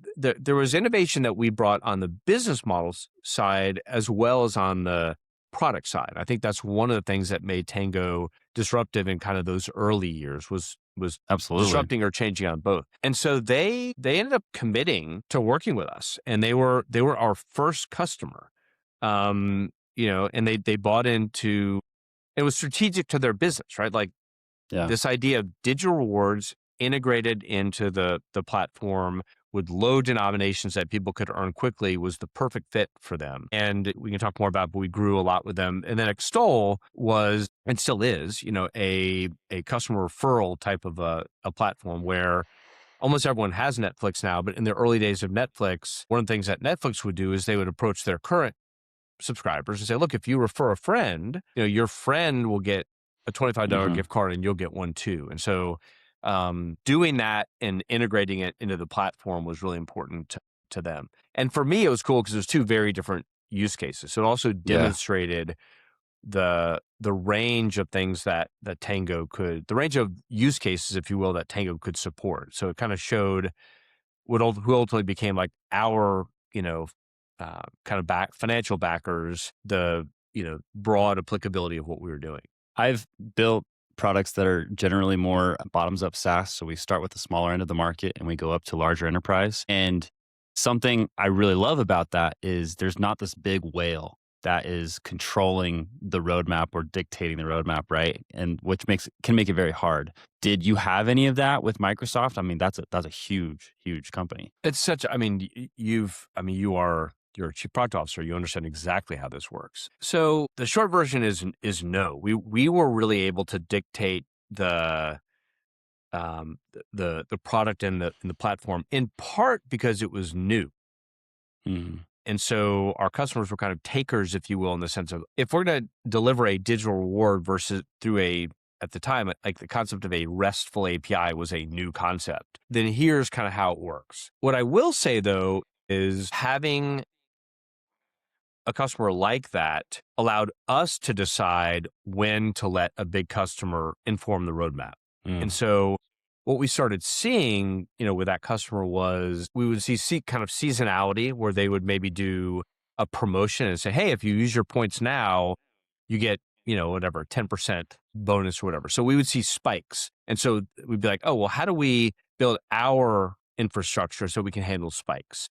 S1: was innovation that we brought on the business models side as well as on the product side. I think that's one of the things that made Tango disruptive in kind of those early years was
S2: Absolutely.
S1: disrupting or changing on both. And so they ended up committing to working with us, and they were our first customer. And they bought into, it was strategic to their business, right? Like
S2: Yeah.
S1: this idea of digital rewards integrated into the platform with low denominations that people could earn quickly was the perfect fit for them. And we can talk more about, but we grew a lot with them. And then Extol was, and still is, a customer referral type of a platform where almost everyone has Netflix now. But in the early days of Netflix, one of the things that Netflix would do is they would approach their current subscribers and say, look, if you refer a friend, your friend will get a $25 gift card and you'll get one too. And so doing that and integrating it into the platform was really important to them. And for me, it was cool because there's 2 very different use cases. So it also demonstrated the range of things that Tango could, the range of use cases, if you will, that Tango could support. So it kind of showed who ultimately became like our, kind of financial backers, the, broad applicability of what we were doing.
S2: I've built products that are generally more bottoms up SaaS. So we start with the smaller end of the market and we go up to larger enterprise. And something I really love about that is there's not this big whale that is controlling the roadmap or dictating the roadmap, right? And which can make it very hard. Did you have any of that with Microsoft? I mean, that's a huge, huge company.
S1: It's such, you're a chief product officer. You understand exactly how this works. So the short version is no. We were really able to dictate the product and the platform in part because it was new.
S2: Mm-hmm.
S1: And so our customers were kind of takers, if you will, in the sense of if we're going to deliver a digital reward versus through at the time, like the concept of a RESTful API was a new concept, then here's kind of how it works. What I will say though is having a customer like that allowed us to decide when to let a big customer inform the roadmap. And so what we started seeing, with that customer was we would see kind of seasonality where they would maybe do a promotion and say, hey, if you use your points now, you get, whatever, 10% bonus or whatever. So we would see spikes. And so we'd be like, oh, well, how do we build our infrastructure so we can handle spikes?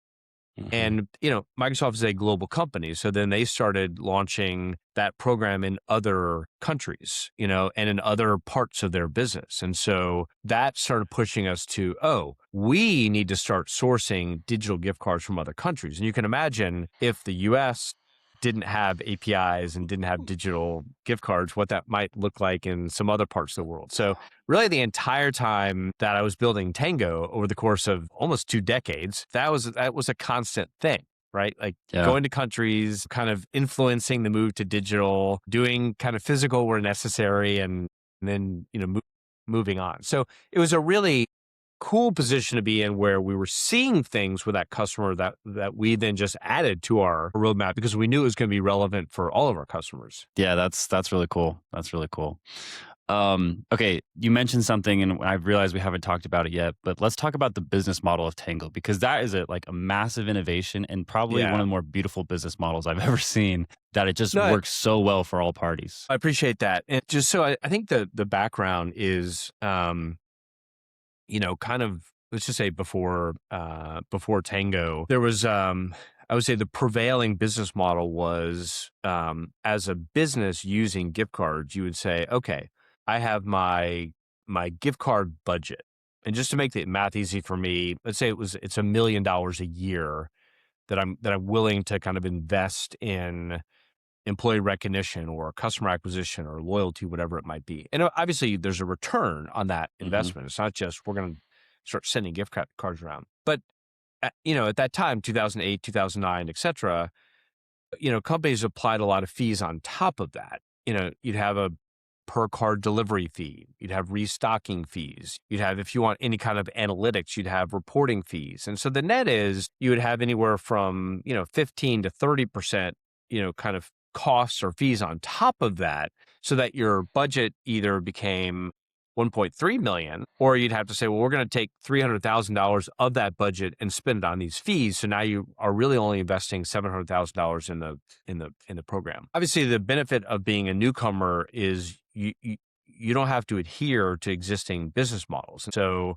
S1: And, Microsoft is a global company. So then they started launching that program in other countries, and in other parts of their business. And so that started pushing us to, we need to start sourcing digital gift cards from other countries. And you can imagine if the US didn't have APIs and didn't have digital gift cards, what that might look like in some other parts of the world. So really the entire time that I was building Tango over the course of almost 2 decades, that was a constant thing, right? Like going to countries, kind of influencing the move to digital, doing kind of physical where necessary, and then, moving on. So it was a really cool position to be in where we were seeing things with that customer that we then just added to our roadmap because we knew it was going to be relevant for all of our customers.
S2: Yeah, that's really cool. That's really cool. Okay, you mentioned something, and I realize we haven't talked about it yet, but let's talk about the business model of Tango, because that is a massive innovation and probably one
S1: Yeah.
S2: of the more beautiful business models I've ever seen. That it just
S1: No,
S2: works so well for all parties.
S1: I appreciate that. And just so I think the background is, kind of, let's just say before Tango, there was, I would say the prevailing business model was, as a business using gift cards, you would say, okay, I have my gift card budget. And just to make the math easy for me, let's say it's $1 million a year that I'm willing to kind of invest in employee recognition or customer acquisition or loyalty, whatever it might be. And obviously there's a return on that
S2: Hmm.
S1: investment. It's not just we're going to start sending gift cards around. But at that time, 2008, 2009, et cetera, companies applied a lot of fees on top of that. You'd have a per card delivery fee. You'd have restocking fees. You'd have, if you want any kind of analytics, you'd have reporting fees. And so the net is you would have anywhere from, 15 to 30%, kind of costs or fees on top of that, so that your budget either became 1.3 million, or you'd have to say, well, we're going to take $300,000 of that budget and spend it on these fees. So now you are really only investing $700,000 in the program. Obviously, the benefit of being a newcomer is you don't have to adhere to existing business models. And so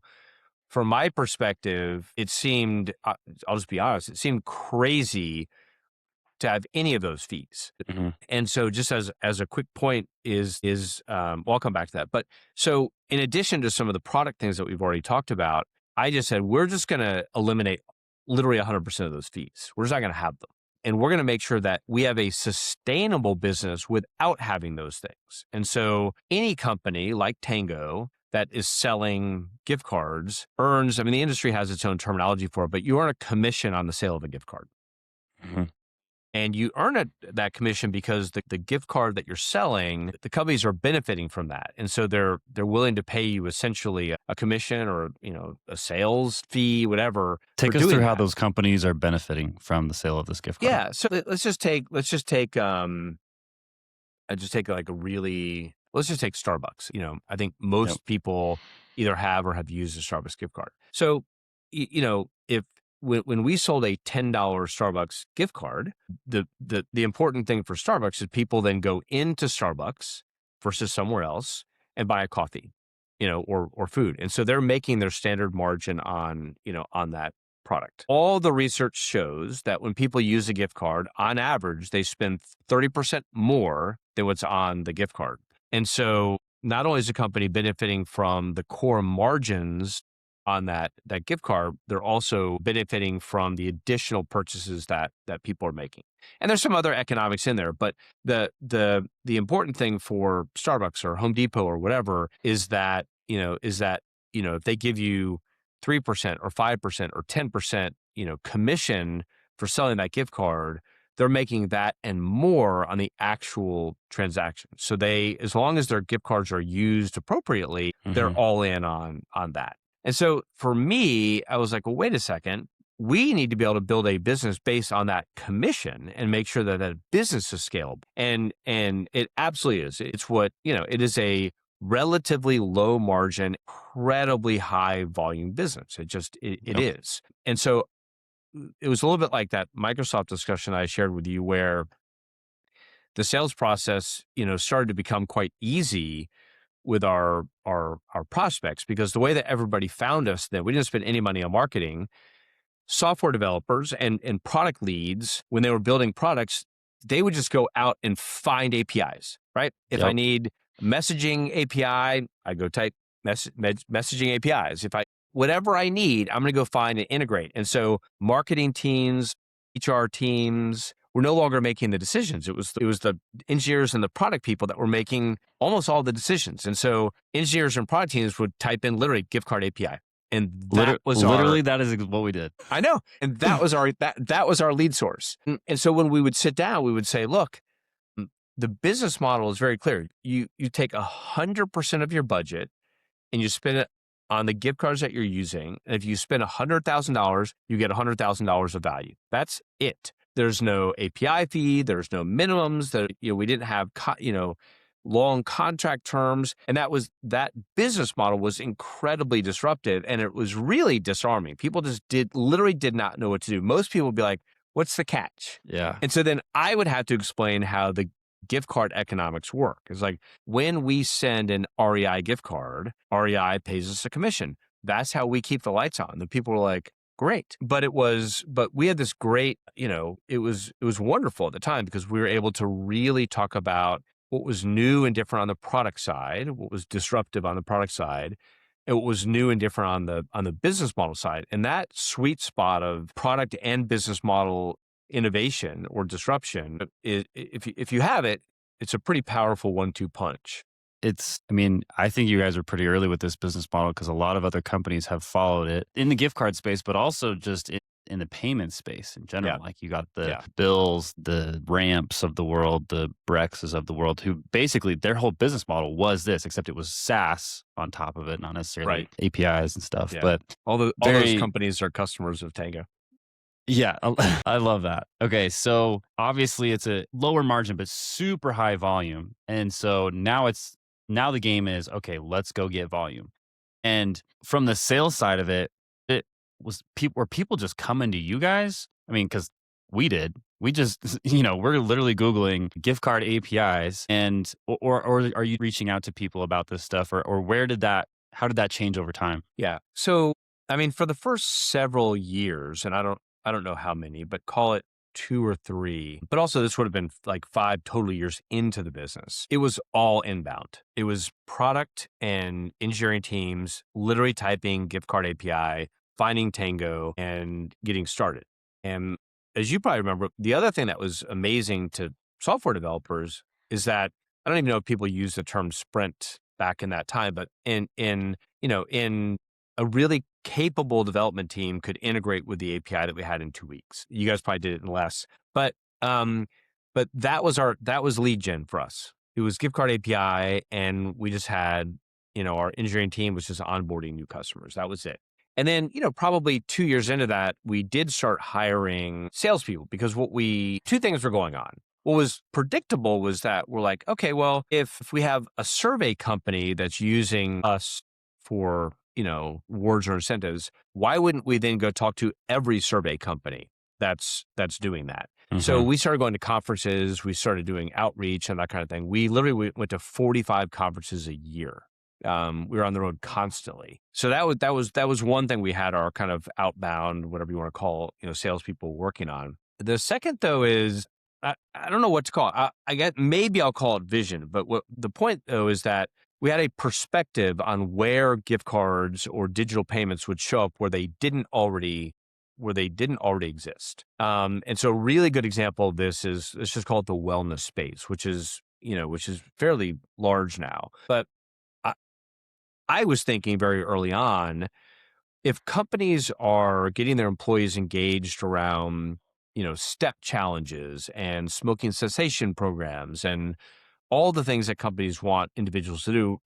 S1: from my perspective, it seemed, I'll just be honest, it seemed crazy to have any of those fees.
S2: Hmm.
S1: And so just as a quick point is well, I'll come back to that. But so in addition to some of the product things that we've already talked about, I just said, we're just going to eliminate literally 100% of those fees. We're just not going to have them. And we're going to make sure that we have a sustainable business without having those things. And so any company like Tango that is selling gift cards earns, the industry has its own terminology for it, but you earn a commission on the sale of a gift card.
S2: Hmm.
S1: And you earn that commission because the gift card that you're selling, the companies are benefiting from that. And so they're willing to pay you essentially a commission or, a sales fee, whatever.
S2: Take
S1: for
S2: us
S1: doing
S2: through how
S1: that.
S2: those companies are benefiting from the sale of this gift card.
S1: Yeah. So let's just take like let's just take Starbucks. I think
S2: Yep.
S1: most people either have or have used a Starbucks gift card. So, if when we sold a $10 Starbucks gift card, the important thing for Starbucks is people then go into Starbucks versus somewhere else and buy a coffee, or food. And so they're making their standard margin on that product. All the research shows that when people use a gift card, on average, they spend 30% more than what's on the gift card. And so not only is the company benefiting from the core margins on that gift card, they're also benefiting from the additional purchases that people are making. And there's some other economics in there, but the important thing for Starbucks or Home Depot or whatever is that if they give you 3% or 5% or 10%, commission for selling that gift card, they're making that and more on the actual transaction. So as long as their gift cards are used appropriately, they're
S2: Hmm.
S1: all in on that. And so for me, I was like, well, wait a second. We need to be able to build a business based on that commission and make sure that that business is scalable. And it absolutely is. It's it is a relatively low margin, incredibly high volume business. It
S2: Yep.
S1: is. And so it was a little bit like that Microsoft discussion I shared with you where the sales process, started to become quite easy with our prospects, because the way that everybody found us, that we didn't spend any money on marketing. Software developers and product leads, when they were building products, they would just go out and find APIs, right? If I
S2: Yep.
S1: need messaging API, I go type messaging APIs. If whatever I need, I'm going to go find and integrate. And so marketing teams, HR teams were no longer making the decisions. It was the engineers and the product people that were making almost all the decisions. And so engineers and product teams would type in literally gift card API. And that was
S2: Literally, that is what we did.
S1: I know. And that was our lead source. And so when we would sit down, we would say, look, the business model is very clear. You take 100% of your budget and you spend it on the gift cards that you're using. And if you spend $100,000, you get $100,000 of value. That's it. There's no API fee. There's no minimums. We didn't have, long contract terms. And that business model was incredibly disruptive, and it was really disarming. People just literally did not know what to do. Most people would be like, what's the catch?
S2: Yeah.
S1: And so then I would have to explain how the gift card economics work. It's like when we send an REI gift card, REI pays us a commission. That's how we keep the lights on. The people were like, great. But we had this great, it was wonderful at the time because we were able to really talk about what was new and different on the product side, what was disruptive on the product side, and what was new and different on the business model side. And that sweet spot of product and business model innovation or disruption, if you have it, it's a pretty powerful 1-2 punch.
S2: I think you guys are pretty early with this business model because a lot of other companies have followed it in the gift card space, but also just in the payment space in general.
S1: Yeah.
S2: Like you got the Bills, the Ramps of the world, the Brexes of the world, who basically their whole business model was this, except it was SaaS on top of it, not necessarily APIs and stuff.
S1: Yeah.
S2: But
S1: all those companies are customers of Tango.
S2: Yeah, I love that. Okay, so obviously it's a lower margin, but super high volume. And so now the game is, okay, let's go get volume. And from the sales side of it, were people just coming to you guys? I mean, because we did. We just, we're literally Googling gift card APIs or are you reaching out to people about this stuff or how did that change over time?
S1: Yeah. So, for the first several years, and I don't know how many, but call it 2 or 3. But also this would have been like 5 total years into the business. It was all inbound. It was product and engineering teams literally typing gift card API, finding Tango, and getting started. And as you probably remember, the other thing that was amazing to software developers is that I don't even know if people use the term sprint back in that time, but in a really capable development team could integrate with the API that we had in 2 weeks. You guys probably did it in less, but that was lead gen for us. It was gift card API, and we just had, our engineering team was just onboarding new customers. That was it. And then, probably 2 years into that, we did start hiring salespeople because 2 things were going on. What was predictable was that we're like, okay, well, if we have a survey company that's using us for, rewards or incentives, why wouldn't we then go talk to every survey company that's doing that? Mm-hmm. So we started going to conferences, we started doing outreach and that kind of thing. We literally went to 45 conferences a year. We were on the road constantly. So that was one thing we had our kind of outbound, whatever you want to call, salespeople working on. The second though is, I don't know what to call it. I guess maybe I'll call it vision, but the point though is that we had a perspective on where gift cards or digital payments would show up where they didn't already exist. And so a really good example of this is, let's just call it the wellness space, which is fairly large now. But I was thinking very early on, if companies are getting their employees engaged around, step challenges and smoking cessation programs and all the things that companies want individuals to do,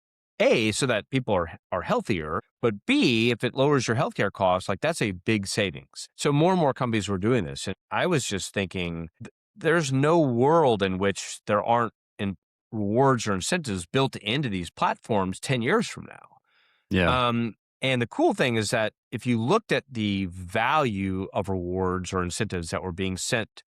S1: A, so that people are healthier, but B, if it lowers your healthcare costs, like that's a big savings. So more and more companies were doing this. And I was just thinking, there's no world in which there aren't rewards or incentives built into these platforms 10 years from now.
S2: Yeah.
S1: And the cool thing is that if you looked at the value of rewards or incentives that were being sent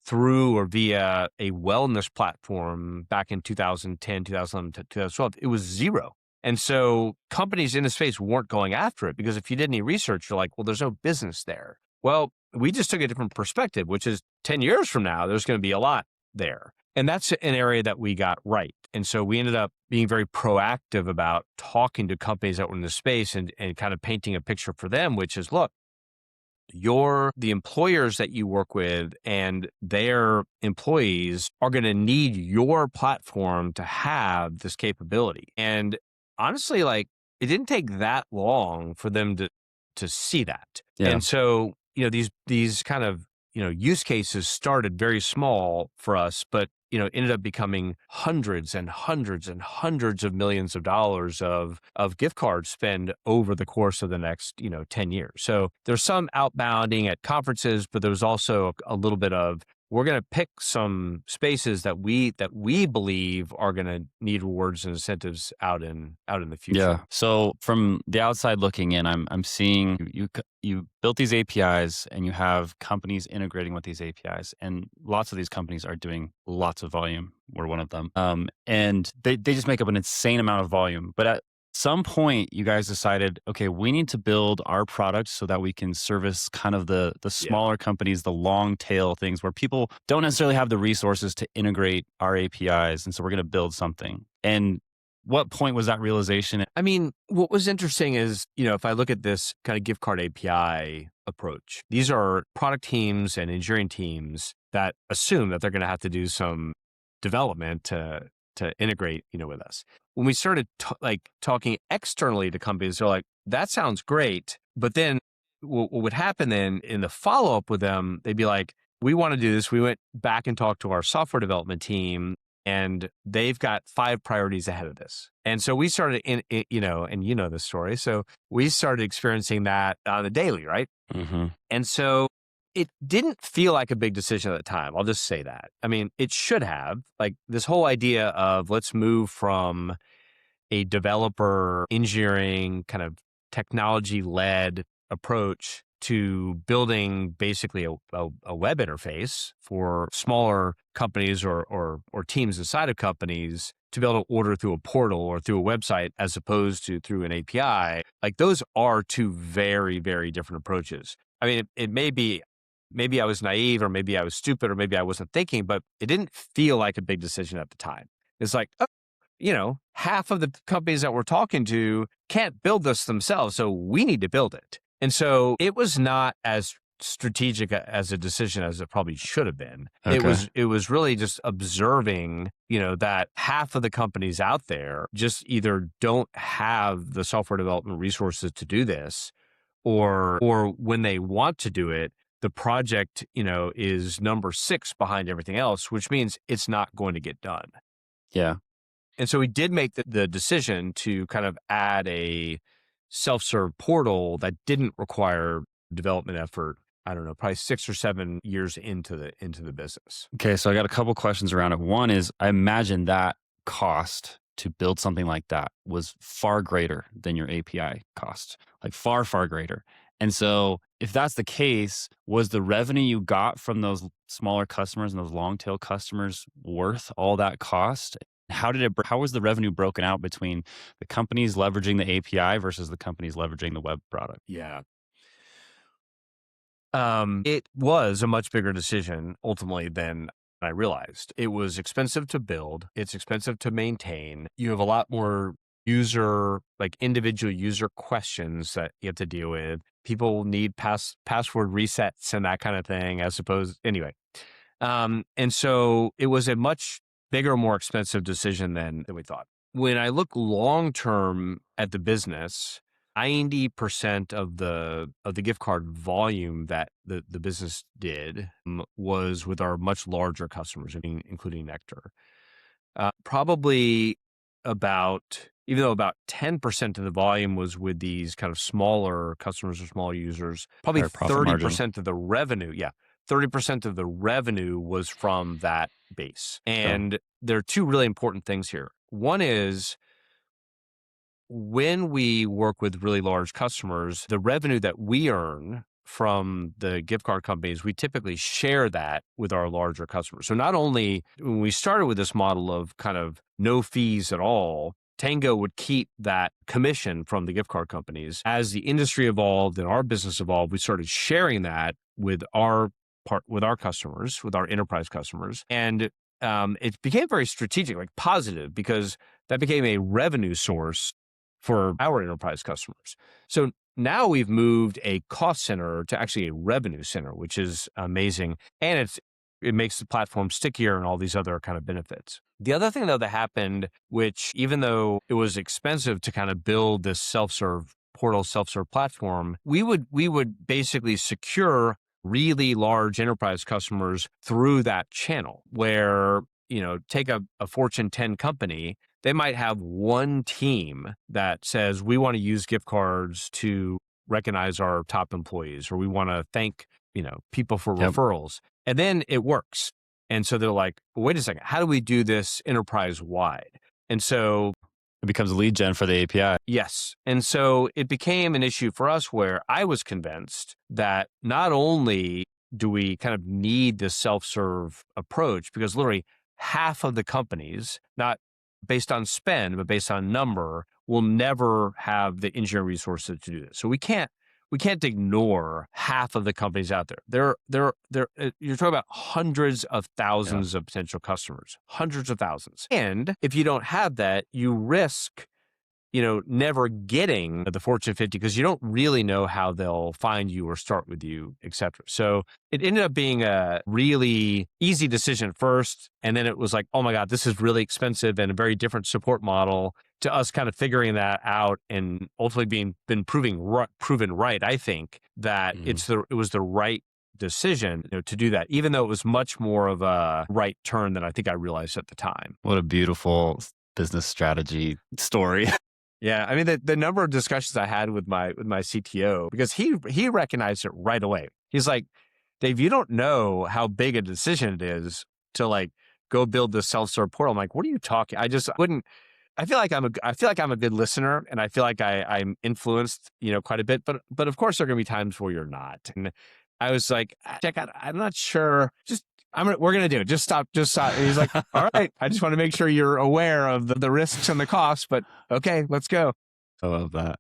S1: through or via a wellness platform back in 2010, 2011 to 2012, it was zero. And so companies in the space weren't going after it because if you did any research, you're like, well, there's no business there. Well, we just took a different perspective, which is 10 years from now, there's going to be a lot there. And that's an area that we got right. And so we ended up being very proactive about talking to companies that were in the space and kind of painting a picture for them, which is, look, the employers that you work with and their employees are going to need your platform to have this capability. And honestly, like it didn't take that long for them to see that. Yeah. And so, these kind of, use cases started very small for us, but ended up becoming hundreds and hundreds and hundreds of millions of dollars of gift card spend over the course of the next, 10 years. So there's some outbounding at conferences, but there's also a little bit of, we're going to pick some spaces that we believe are going to need rewards and incentives out in the future.
S2: Yeah. So from the outside looking in, I'm seeing you built these APIs and you have companies integrating with these APIs, and lots of these companies are doing lots of volume. We're one of them, and they just make up an insane amount of volume. But at some point, you guys decided, okay, we need to build our product so that we can service kind of the smaller companies, the long tail things where people don't necessarily have the resources to integrate our APIs, and so we're going to build something. And what point was that realization?
S1: I mean, what was interesting is, if I look at this kind of gift card API approach, these are product teams and engineering teams that assume that they're going to have to do some development to integrate, with us. When we started talking externally to companies, they're like, that sounds great. But then what would happen then in the follow-up with them, they'd be like, we want to do this. We went back and talked to our software development team, and they've got 5 priorities ahead of this. And so we started and the story. So we started experiencing that on the daily, right?
S2: Mm-hmm.
S1: And so it didn't feel like a big decision at the time. I'll just say that. I mean, it should have. Like this whole idea of let's move from a developer engineering kind of technology-led approach to building basically a web interface for smaller companies or teams inside of companies to be able to order through a portal or through a website as opposed to through an API. Like those are 2 very, very different approaches. I mean, it may be, maybe I was naive or maybe I was stupid or maybe I wasn't thinking, but it didn't feel like a big decision at the time. It's like, half of the companies that we're talking to can't build this themselves, so we need to build it. And so it was not as strategic as a decision as it probably should have been.
S2: Okay.
S1: It was really just observing, that half of the companies out there just either don't have the software development resources to do this, or when they want to do it, the project, is number 6 behind everything else, which means it's not going to get done.
S2: Yeah.
S1: And so we did make the decision to kind of add a self-serve portal that didn't require development effort. I don't know, probably 6 or 7 years into the business.
S2: Okay. So I got a couple questions around it. One is, I imagine that cost to build something like that was far greater than your API cost, like far, far greater. And so if that's the case, was the revenue you got from those smaller customers and those long tail customers worth all that cost? How was the revenue broken out between the companies leveraging the API versus the companies leveraging the web product?
S1: Yeah. It was a much bigger decision ultimately than I realized. It was expensive to build. It's expensive to maintain. You have a lot more individual user questions that you have to deal with. People need password resets and that kind of thing anyway. And so it was a much bigger, more expensive decision than we thought. When I look long-term at the business, 90% of the gift card volume that the business did was with our much larger customers, including Nectar. Probably even though about 10% of the volume was with these kind of smaller customers or small users, probably
S2: Higher profit margin.
S1: 30% of the revenue, 30% of the revenue was from that base. And there are 2 really important things here. One is, when we work with really large customers, the revenue that we earn from the gift card companies, we typically share that with our larger customers. So not only when we started with this model of kind of no fees at all, Tango would keep that commission from the gift card companies. As the industry evolved and our business evolved, we started sharing that with our customers, with our enterprise customers. And it became very strategic, like positive, because that became a revenue source for our enterprise customers. So now we've moved a cost center to actually a revenue center, which is amazing. And it makes the platform stickier and all these other kind of benefits. The other thing, though, that happened, which even though it was expensive to kind of build this self-serve portal, self-serve platform, we would basically secure really large enterprise customers through that channel, where take a Fortune 10 company, they might have one team that says, we want to use gift cards to recognize our top employees, or we want to thank, people for
S2: Yep.
S1: referrals. And then it works. And so they're like, well, wait a second, how do we do this enterprise wide? And so,
S2: It becomes a lead gen for the API.
S1: yes. And so it became an issue for us where I was convinced that not only do we kind of need this self-serve approach, because literally half of the companies, not based on spend, but based on number, will never have the engineering resources to do this. So we can't ignore half of the companies out there. You're talking about hundreds of thousands of potential customers, hundreds of thousands. And if you don't have that, you risk never getting the Fortune 50 because you don't really know how they'll find you or start with you, et cetera. So it ended up being a really easy decision at first. And then it was like, oh my God, this is really expensive and a very different support model, to us kind of figuring that out and ultimately been proven right. I think that it was the right decision to do that, even though it was much more of a right turn than I think I realized at the time.
S2: What a beautiful business strategy story.
S1: Yeah, I mean the number of discussions I had with my CTO, because he recognized it right away. He's like, Dave, you don't know how big a decision it is to like go build this self-serve portal. I'm like, what are you talking? I just wouldn't. I feel like I'm a good listener, and I feel like I'm influenced, quite a bit. But of course, there are going to be times where you're not. And I was like, check out. I'm not sure. We're going to do it. Just stop. And he's like, all right, I just want to make sure you're aware of the risks and the costs, but okay, let's go.
S2: I love that.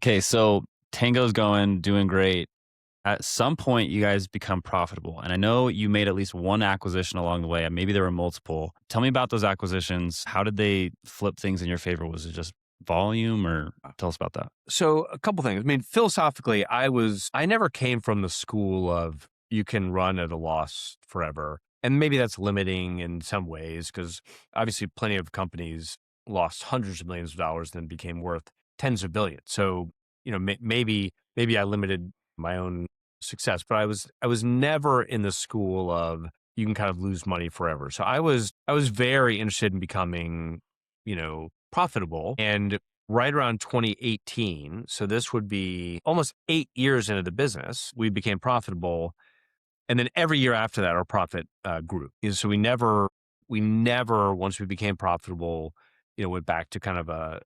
S2: Okay. So Tango's doing great. At some point you guys become profitable. And I know you made at least one acquisition along the way, and maybe there were multiple. Tell me about those acquisitions. How did they flip things in your favor? Was it just volume, or tell us about that?
S1: So a couple things. I mean, philosophically, I never came from the school of you can run at a loss forever. And maybe that's limiting in some ways, because obviously plenty of companies lost hundreds of millions of dollars and then became worth tens of billions. So, maybe I limited my own success, but I was never in the school of you can kind of lose money forever. So I was very interested in becoming, profitable. And right around 2018, so this would be almost 8 years into the business, we became profitable. And then every year after that, our profit grew. So we never, once we became profitable, went back to kind of a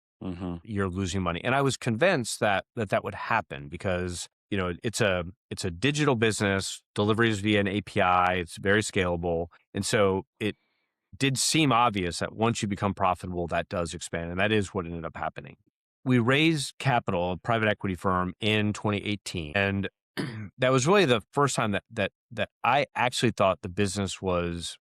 S1: year losing money. And I was convinced that would happen because, it's a digital business, deliveries via an API, it's very scalable. And so it did seem obvious that once you become profitable, that does expand. And that is what ended up happening. We raised capital, a private equity firm, in 2018. And that was really the first time that I actually thought the business was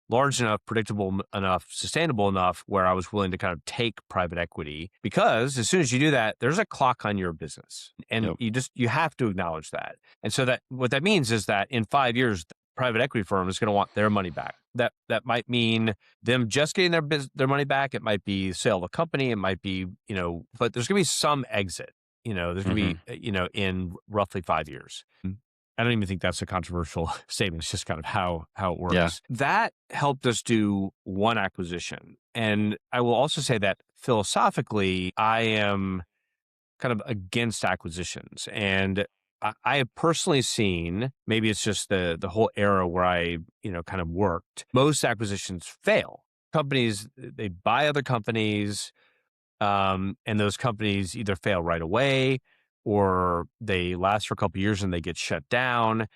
S1: large enough, predictable enough, sustainable enough where I was willing to kind of take private equity, because as soon as you do that, there's a clock on your business, and you have to acknowledge that. And so that what that means is that in 5 years, the private equity firm is going to want their money back. That might mean them just getting their money back. It might be sale of a company. It might be, but there's going to be some exit. There's going to be, in roughly 5 years. I don't even think that's a controversial statement. It's just kind of how it works.
S2: Yeah.
S1: That helped us do one acquisition. And I will also say that philosophically, I am kind of against acquisitions. And I have personally seen, maybe it's just the whole era where I, kind of worked, most acquisitions fail. Companies, they buy other companies, and those companies either fail right away, or they last for a couple of years and they get shut down.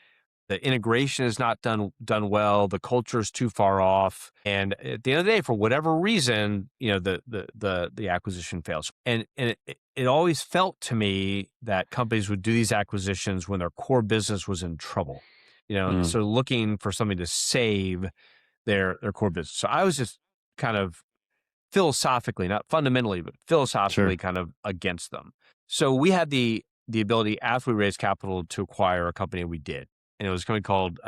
S1: The integration is not done well. The culture is too far off, and at the end of the day, for whatever reason, the acquisition fails. And it always felt to me that companies would do these acquisitions when their core business was in trouble. So looking for something to save their core business. So I was just kind of philosophically, not fundamentally, but philosophically kind of against them. So we had the ability, after we raised capital, to acquire a company. We did. And it was a company called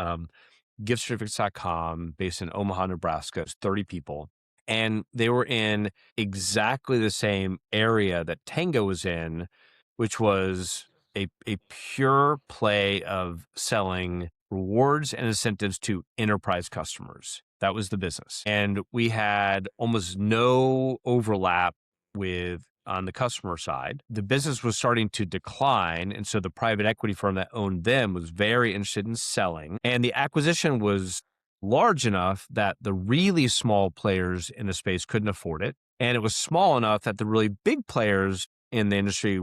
S1: giftcertificates.com, based in Omaha, Nebraska. It was 30 people. And they were in exactly the same area that Tango was in, which was a pure play of selling rewards and incentives to enterprise customers. That was the business. And we had almost no overlap with on the customer side. The business was starting to decline. And so the private equity firm that owned them was very interested in selling. And the acquisition was large enough that the really small players in the space couldn't afford it. And it was small enough that the really big players in the industry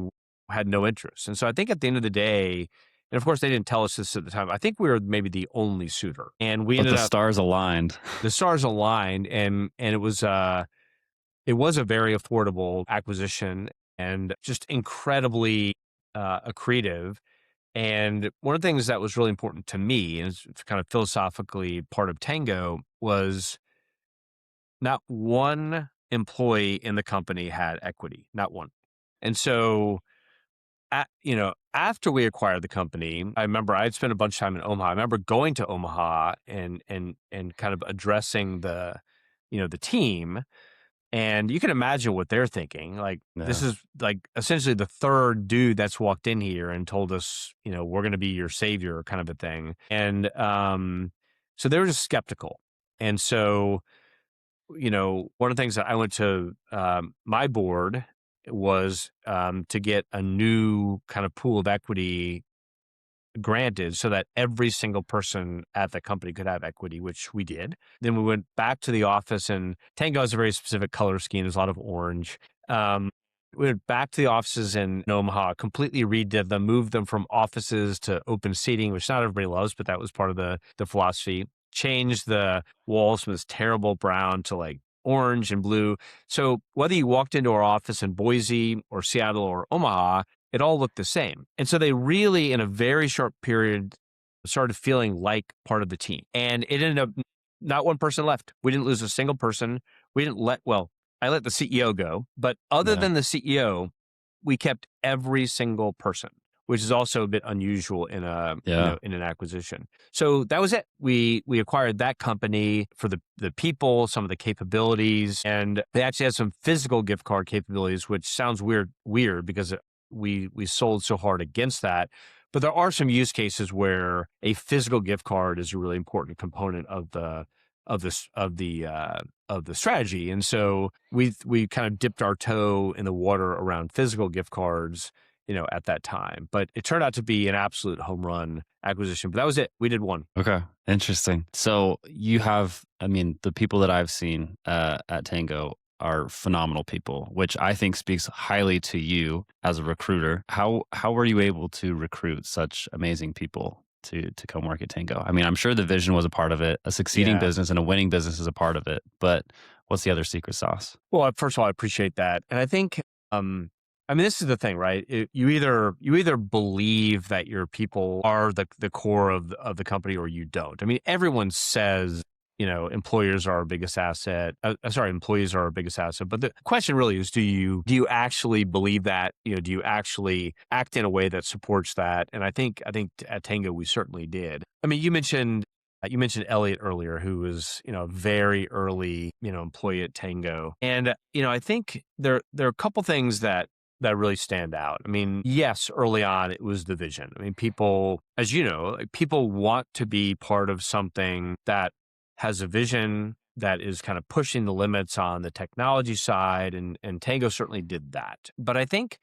S1: had no interest. And so I think at the end of the day, and of course they didn't tell us this at the time, I think we were maybe the only suitor. And we
S2: But
S1: ended
S2: the
S1: up,
S2: stars aligned.
S1: the stars aligned, and it was a very affordable acquisition and just incredibly accretive. And one of the things that was really important to me, and it's kind of philosophically part of Tango, was not one employee in the company had equity, not one. And so, after we acquired the company, I remember I'd spent a bunch of time in Omaha. I remember going to Omaha and kind of addressing the team. And you can imagine what they're thinking. Like, this
S2: Yeah.
S1: is like essentially the third dude that's walked in here and told us, we're going to be your savior, kind of a thing. And so they were just skeptical. And so, one of the things that I went to my board was to get a new kind of pool of equity granted so that every single person at the company could have equity, which we did. Then we went back to the office, and Tango has a very specific color scheme. There's a lot of orange. We went back to the offices in Omaha, completely redid them, moved them from offices to open seating, which not everybody loves, but that was part of the philosophy. Changed the walls from this terrible brown to like orange and blue. So whether you walked into our office in Boise or Seattle or Omaha, it all looked the same. And so they really, in a very short period, started feeling like part of the team. And it ended up, not one person left. We didn't lose a single person. We didn't I let the CEO go, but other
S2: Yeah.
S1: than the CEO, we kept every single person, which is also a bit unusual in
S2: Yeah.
S1: in an acquisition. So that was it. We acquired that company for the people, some of the capabilities, and they actually had some physical gift card capabilities, which sounds weird because we sold so hard against that. But there are some use cases where a physical gift card is a really important component of the strategy. And so we kind of dipped our toe in the water around physical gift cards, at that time. But it turned out to be an absolute home run acquisition. But that was it. We did one.
S2: Okay. Interesting. So you have, I mean, the people that I've seen at Tango are phenomenal people, which I think speaks highly to you as a recruiter. How were you able to recruit such amazing people to come work at Tango? I mean, I'm sure the vision was a part of it. A succeeding
S1: Yeah.
S2: business and a winning business is a part of it. But what's the other secret sauce?
S1: Well, first of all, I appreciate that. And I think, this is the thing, right? You either believe that your people are the core of the company, or you don't. I mean, everyone says, employers are our biggest asset. Employees are our biggest asset. But the question really is, do you actually believe that? Do you actually act in a way that supports that? And I think at Tango we certainly did. I mean, you mentioned Elliot earlier, who was, a very early, employee at Tango. And, I think there are a couple things that really stand out. I mean, yes, early on, it was the vision. I mean, people, as you know, people want to be part of something that has a vision that is kind of pushing the limits on the technology side. And Tango certainly did that. But I think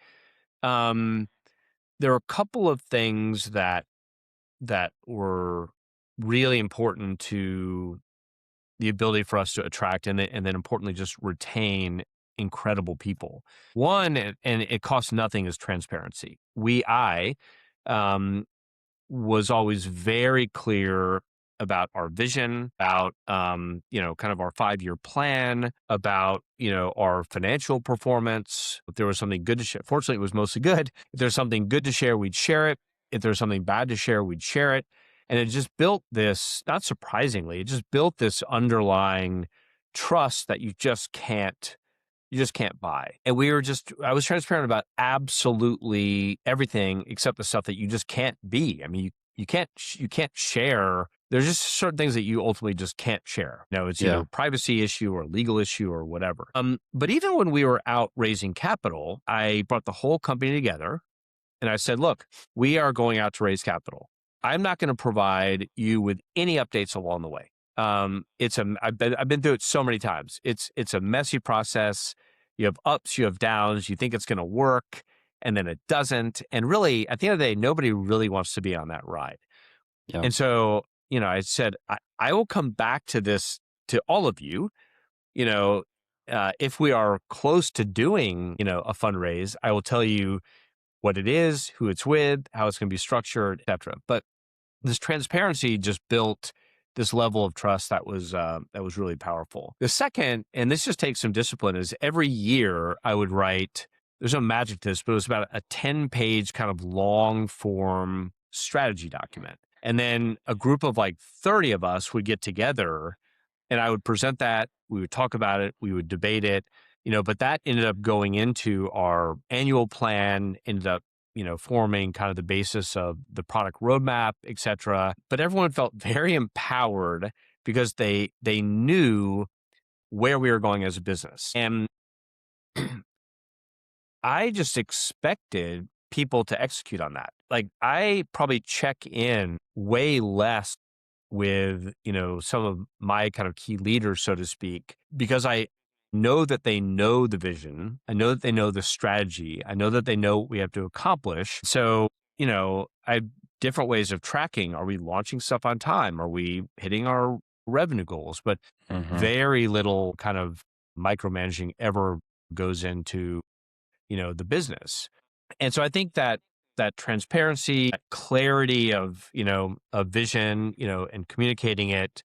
S1: there are a couple of things that were really important to the ability for us to attract and then importantly just retain incredible people. One, and it costs nothing, is transparency. I was always very clear about our vision, about kind of our 5-year plan, about our financial performance. If there was something good to share, fortunately it was mostly good. If there's something good to share, we'd share it. If there's something bad to share, we'd share it. And it just built this, not surprisingly, it just built this underlying trust that you just can't buy. And I was transparent about absolutely everything except the stuff that you just can't be. I mean, you can't share. There's just certain things that you ultimately just can't share. It's either a privacy issue or a legal issue or whatever. But even when we were out raising capital, I brought the whole company together and I said, look, we are going out to raise capital. I'm not going to provide you with any updates along the way. I've been through it so many times. It's a messy process. You have ups, you have downs. You think it's going to work, and then it doesn't. And really, at the end of the day, nobody really wants to be on that ride.
S2: Yeah.
S1: And so, I said, I will come back to this to all of you. You know, if we are close to doing, a fundraise, I will tell you what it is, who it's with, how it's going to be structured, etc. But this transparency just built this level of trust that was really powerful. The second, and this just takes some discipline, is every year I would write. There's no magic to this, but it was about a 10-page kind of long form strategy document, and then a group of like 30 of us would get together, and I would present that. We would talk about it. We would debate it. But that ended up going into our annual plan. Ended up forming kind of the basis of the product roadmap, et cetera. But everyone felt very empowered because they knew where we were going as a business. And I just expected people to execute on that. Like, I probably check in way less with, some of my kind of key leaders, so to speak, because I know that they know the vision. I know that they know the strategy. I know that they know what we have to accomplish. So, I have different ways of tracking. Are we launching stuff on time? Are we hitting our revenue goals? But very little kind of micromanaging ever goes into, the business. And so I think that transparency, that clarity of, of vision, and communicating it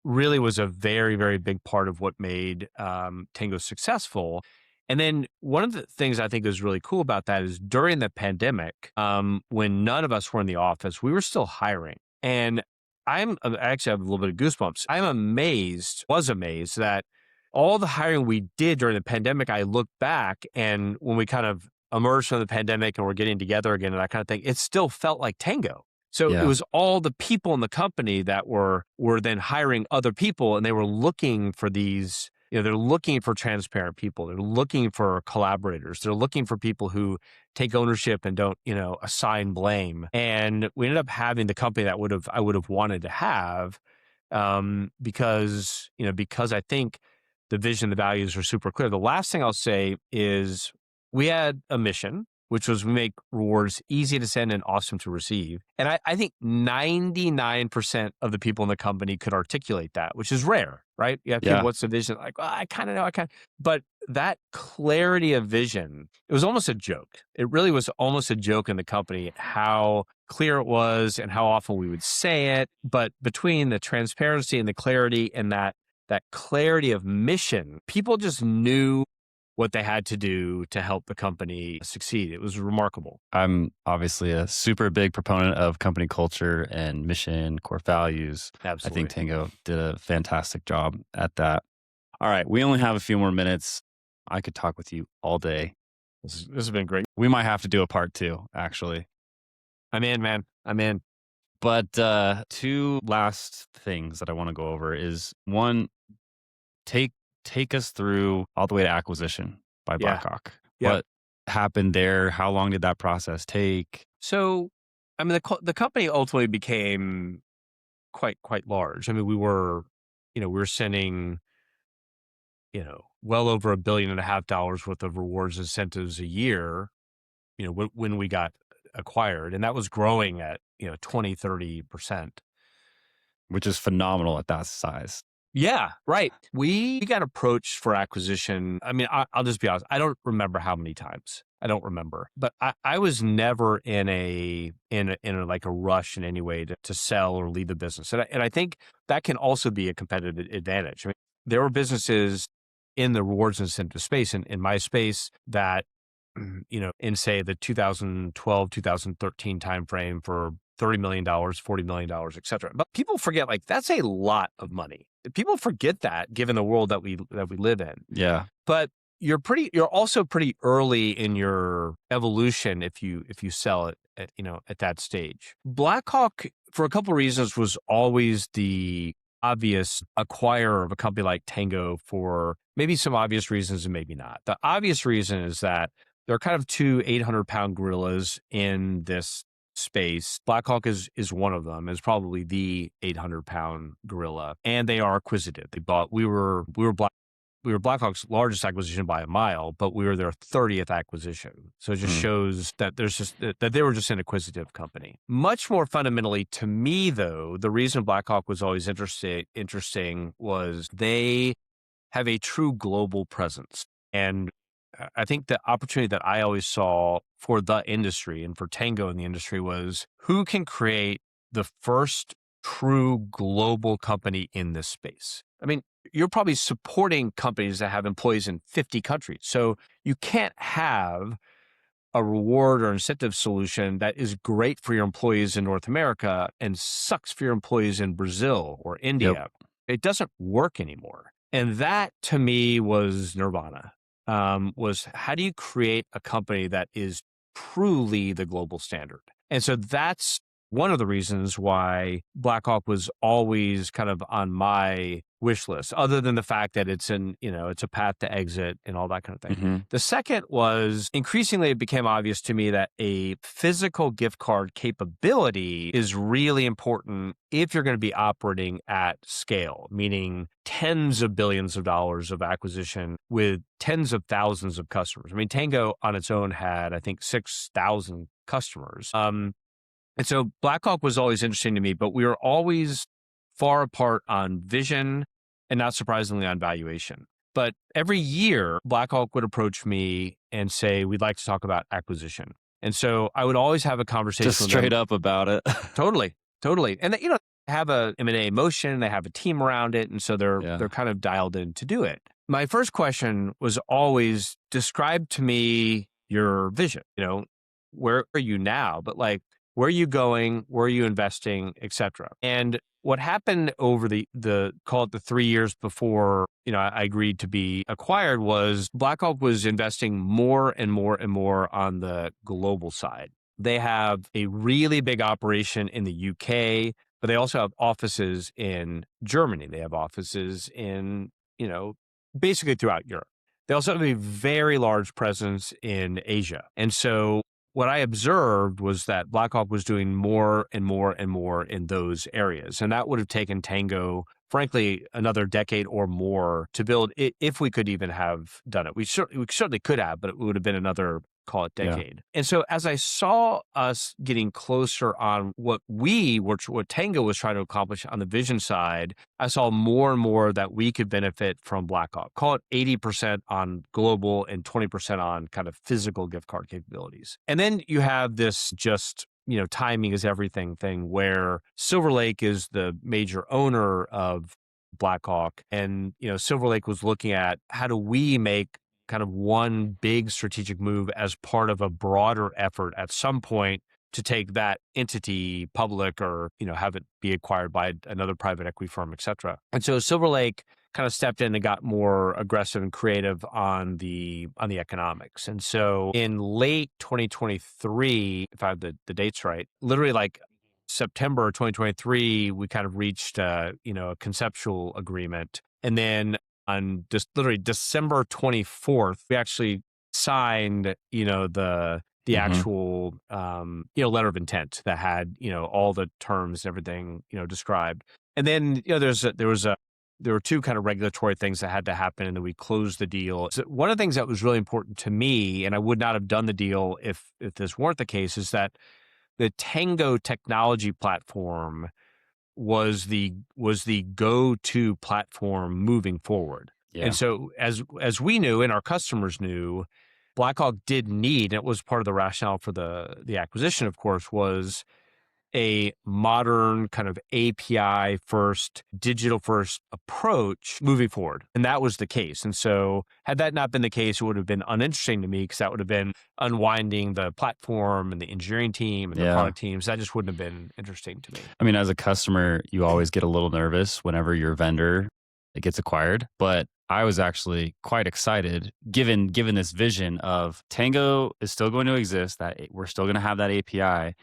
S1: really was a very, very big part of what made Tango successful. And then one of the things I think is really cool about that is during the pandemic, when none of us were in the office, we were still hiring. And I actually have a little bit of goosebumps. Was amazed that all the hiring we did during the pandemic, I look back, and when we kind of emerged from the pandemic and we're getting together again and that kind of thing, it still felt like Tango. So it was all the people in the company that were then hiring other people, and they were looking for these, they're looking for transparent people. They're looking for collaborators. They're looking for people who take ownership and don't, assign blame. And we ended up having the company that I would have wanted to have, because I think the vision, the values are super clear. The last thing I'll say is we had a mission, which was we make rewards easy to send and awesome to receive. And I think 99% of the people in the company could articulate that, which is rare, right? You have people, what's the vision? Like, well, I kind of know, but that clarity of vision, it was almost a joke. It really was almost a joke in the company, how clear it was and how often we would say it. But between the transparency and the clarity and that clarity of mission, people just knew what they had to do to help the company succeed. It was remarkable.
S2: I'm obviously a super big proponent of company culture and mission, core values.
S1: Absolutely.
S2: I think Tango did a fantastic job at that. All right, we only have a few more minutes. I could talk with you all day.
S1: This has been great.
S2: We might have to do a part 2, actually.
S1: I'm in, man. I'm in.
S2: But 2 last things that I want to go over is, one, take us through all the way to acquisition by Blackhawk. What happened there? How long did that process take?
S1: So, I mean, the company ultimately became quite large. I mean, we were sending, well over $1.5 billion worth of rewards incentives a year, when we got acquired, and that was growing at 20-30%,
S2: which is phenomenal at that size.
S1: Yeah, right. We got approached for acquisition. I mean, I'll just be honest. I don't remember how many times. I don't remember, but I was never in a like a rush in any way to sell or leave the business. And I think that can also be a competitive advantage. I mean, there were businesses in the rewards incentive space, in my space, that, in say the 2012, 2013 timeframe for $30 million, $40 million, et cetera. But people forget, like, that's a lot of money. People forget that, given the world that we live in.
S2: Yeah.
S1: But you're also pretty early in your evolution if you sell it at that stage. Blackhawk, for a couple of reasons, was always the obvious acquirer of a company like Tango, for maybe some obvious reasons and maybe not. The obvious reason is that there are kind of 2 800-pound gorillas in this space, Blackhawk is one of them, is probably the 800-pound gorilla, and they are acquisitive. We were Blackhawk's largest acquisition by a mile, but we were their 30th acquisition. So it just
S2: Mm.
S1: shows that that they were just an acquisitive company. Much more fundamentally to me, though, the reason Blackhawk was always interesting was they have a true global presence. And I think the opportunity that I always saw for the industry and for Tango in the industry was who can create the first true global company in this space. I mean, you're probably supporting companies that have employees in 50 countries. So you can't have a reward or incentive solution that is great for your employees in North America and sucks for your employees in Brazil or
S2: Yep.
S1: India. It doesn't work anymore. And that to me was nirvana, was how do you create a company that is truly the global standard? And so that's one of the reasons why Blackhawk was always kind of on my wish list, other than the fact that it's it's a path to exit and all that kind of thing.
S2: Hmm.
S1: The second was increasingly it became obvious to me that a physical gift card capability is really important if you're going to be operating at scale, meaning tens of billions of dollars of acquisition with tens of thousands of customers. I mean, Tango on its own had, I think, 6,000 customers. And so Blackhawk was always interesting to me, but we were always far apart on vision and not surprisingly on valuation. But every year, Blackhawk would approach me and say, we'd like to talk about acquisition. And so I would always have a conversation
S2: Just
S1: with
S2: straight
S1: them.
S2: up about it.
S1: Totally, totally. And they have a M&A motion, they have a team around it, and so they're
S2: Yeah.
S1: kind of dialed in to do it. My first question was always describe to me your vision. Where are you now? But like, where are you going? Where are you investing, et cetera? And what happened over the call it the 3 years before, I agreed to be acquired was Blackhawk was investing more and more and more on the global side. They have a really big operation in the UK, but they also have offices in Germany. They have offices in, basically throughout Europe. They also have a very large presence in Asia. And so what I observed was that Blackhawk was doing more and more and more in those areas. And that would have taken Tango, frankly, another decade or more to build it, if we could even have done it. We certainly could have, but it would have been another, call it,
S2: Yeah.
S1: decade. And so as I saw us getting closer on what Tango was trying to accomplish on the vision side, I saw more and more that we could benefit from Blackhawk. Call it 80% on global and 20% on kind of physical gift card capabilities. And then you have this just, timing is everything thing where Silver Lake is the major owner of Blackhawk. And, Silver Lake was looking at how do we make kind of one big strategic move as part of a broader effort at some point to take that entity public or, have it be acquired by another private equity firm, et cetera. And so Silver Lake kind of stepped in and got more aggressive and creative on the economics. And so in late 2023, if I have the dates right, literally like September 2023, we kind of reached a conceptual agreement. And then on just literally December 24th, we actually signed, the
S2: Hmm.
S1: actual, letter of intent that had, all the terms and everything, described. And then, there were two kind of regulatory things that had to happen, and then we closed the deal. So one of the things that was really important to me, and I would not have done the deal if this weren't the case, is that the Tango technology platform was the go-to platform moving forward.
S2: Yeah.
S1: And so as we knew and our customers knew, Blackhawk did need, and it was part of the rationale for the acquisition, of course, was a modern kind of API first, digital first approach moving forward. And that was the case. And so had that not been the case, it would have been uninteresting to me because that would have been unwinding the platform and the engineering team and the
S2: Yeah.
S1: product teams. That just wouldn't have been interesting to me.
S2: I mean, as a customer, you always get a little nervous whenever your vendor gets acquired, but I was actually quite excited given this vision of Tango is still going to exist, that we're still going to have that API,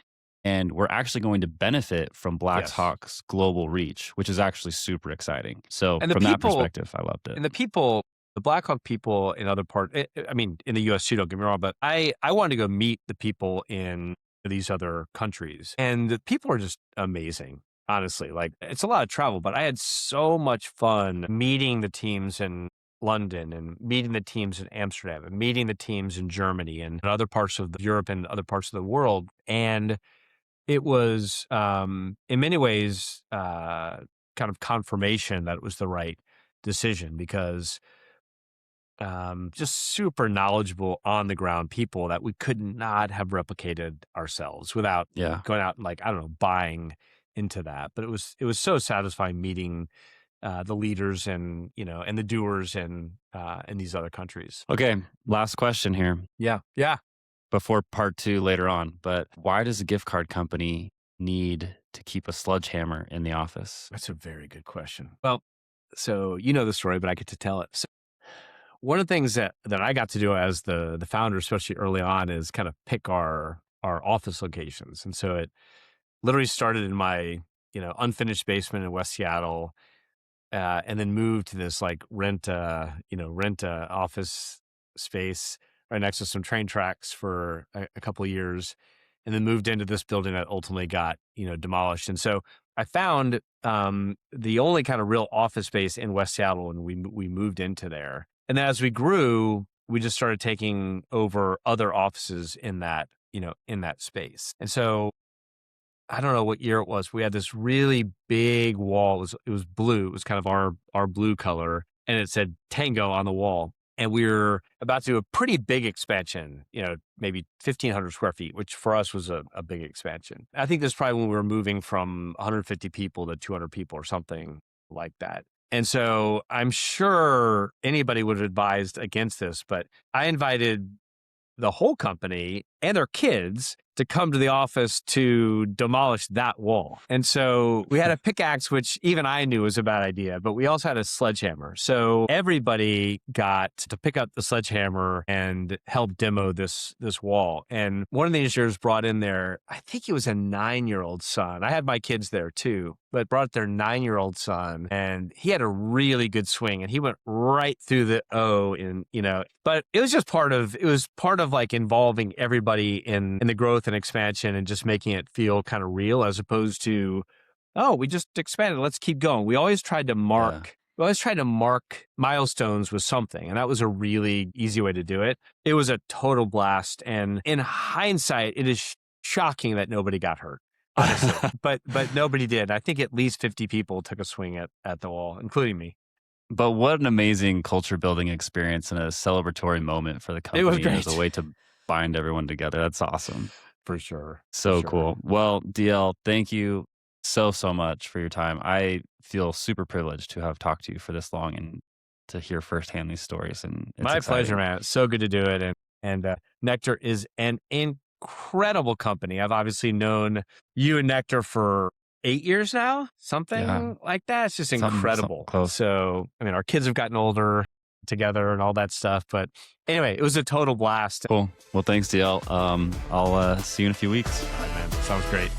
S2: and we're actually going to benefit from Blackhawk's global reach, which is actually super exciting. So
S1: And the
S2: from that
S1: people,
S2: perspective, I loved it.
S1: and the Blackhawk people in other parts, I mean, in the US too, don't get me wrong, but I wanted to go meet the people in these other countries. And the people are just amazing, honestly. Like, it's a lot of travel, but I had so much fun meeting the teams in London and meeting the teams in Amsterdam and meeting the teams in Germany and other parts of Europe and other parts of the world. And it was, in many ways, kind of confirmation that it was the right decision because just super knowledgeable on the ground people that we could not have replicated ourselves without
S2: Yeah.
S1: going out and, like, I don't know, buying into that. But it was so satisfying meeting the leaders and, and the doers in these other countries.
S2: Okay. Last question here
S1: Yeah. Yeah.
S2: before part 2 later on. But why does a gift card company need to keep a sledgehammer in the office?
S1: That's a very good question. Well, so you know the story, but I get to tell it. So one of the things that I got to do as the founder, especially early on, is kind of pick our office locations. And so it literally started in my, unfinished basement in West Seattle, and then moved to this like rent a office space right next to some train tracks for a couple of years, and then moved into this building that ultimately got, demolished. And so I found the only kind of real office space in West Seattle, and we moved into there. And then as we grew, we just started taking over other offices in that, in that space. And so I don't know what year it was. We had this really big wall. It was blue. It was kind of our blue color, and it said Tango on the wall. And we were about to do a pretty big expansion, maybe 1,500 square feet, which for us was a big expansion. I think this is probably when we were moving from 150 people to 200 people or something like that. And so I'm sure anybody would have advised against this, but I invited the whole company and their kids to come to the office to demolish that wall. And so we had a pickaxe, which even I knew was a bad idea, but we also had a sledgehammer. So everybody got to pick up the sledgehammer and help demo this wall. And one of the engineers brought in there, I think he was a 9-year-old son. I had my kids there too, but brought their 9-year-old son, and he had a really good swing, and he went right through the O in, but it was part of like involving everybody in the growth and expansion and just making it feel kind of real, as opposed to, oh, we just expanded, let's keep going. We always tried to mark milestones with something, and that was a really easy way to do it. It was a total blast, and in hindsight, it is shocking that nobody got hurt. Honestly, but nobody did. I think at least 50 people took a swing at the wall, including me.
S2: But what an amazing culture building experience and a celebratory moment for the company.
S1: It was great.
S2: As a way to bind everyone together. That's awesome.
S1: For sure.
S2: So cool. Well, DL, thank you so much for your time. I feel super privileged to have talked to you for this long and to hear firsthand these stories. And it's
S1: my
S2: exciting.
S1: Pleasure, man. It's so good to do it. And Nectar is an incredible company. I've obviously known you and Nectar for 8 years now, something like that. It's just incredible.
S2: Close.
S1: So, I mean, our kids have gotten older together and all that stuff. But anyway, it was a total blast.
S2: Cool. Well, thanks, DL. I'll see you in a few weeks.
S1: All right, man. Sounds great.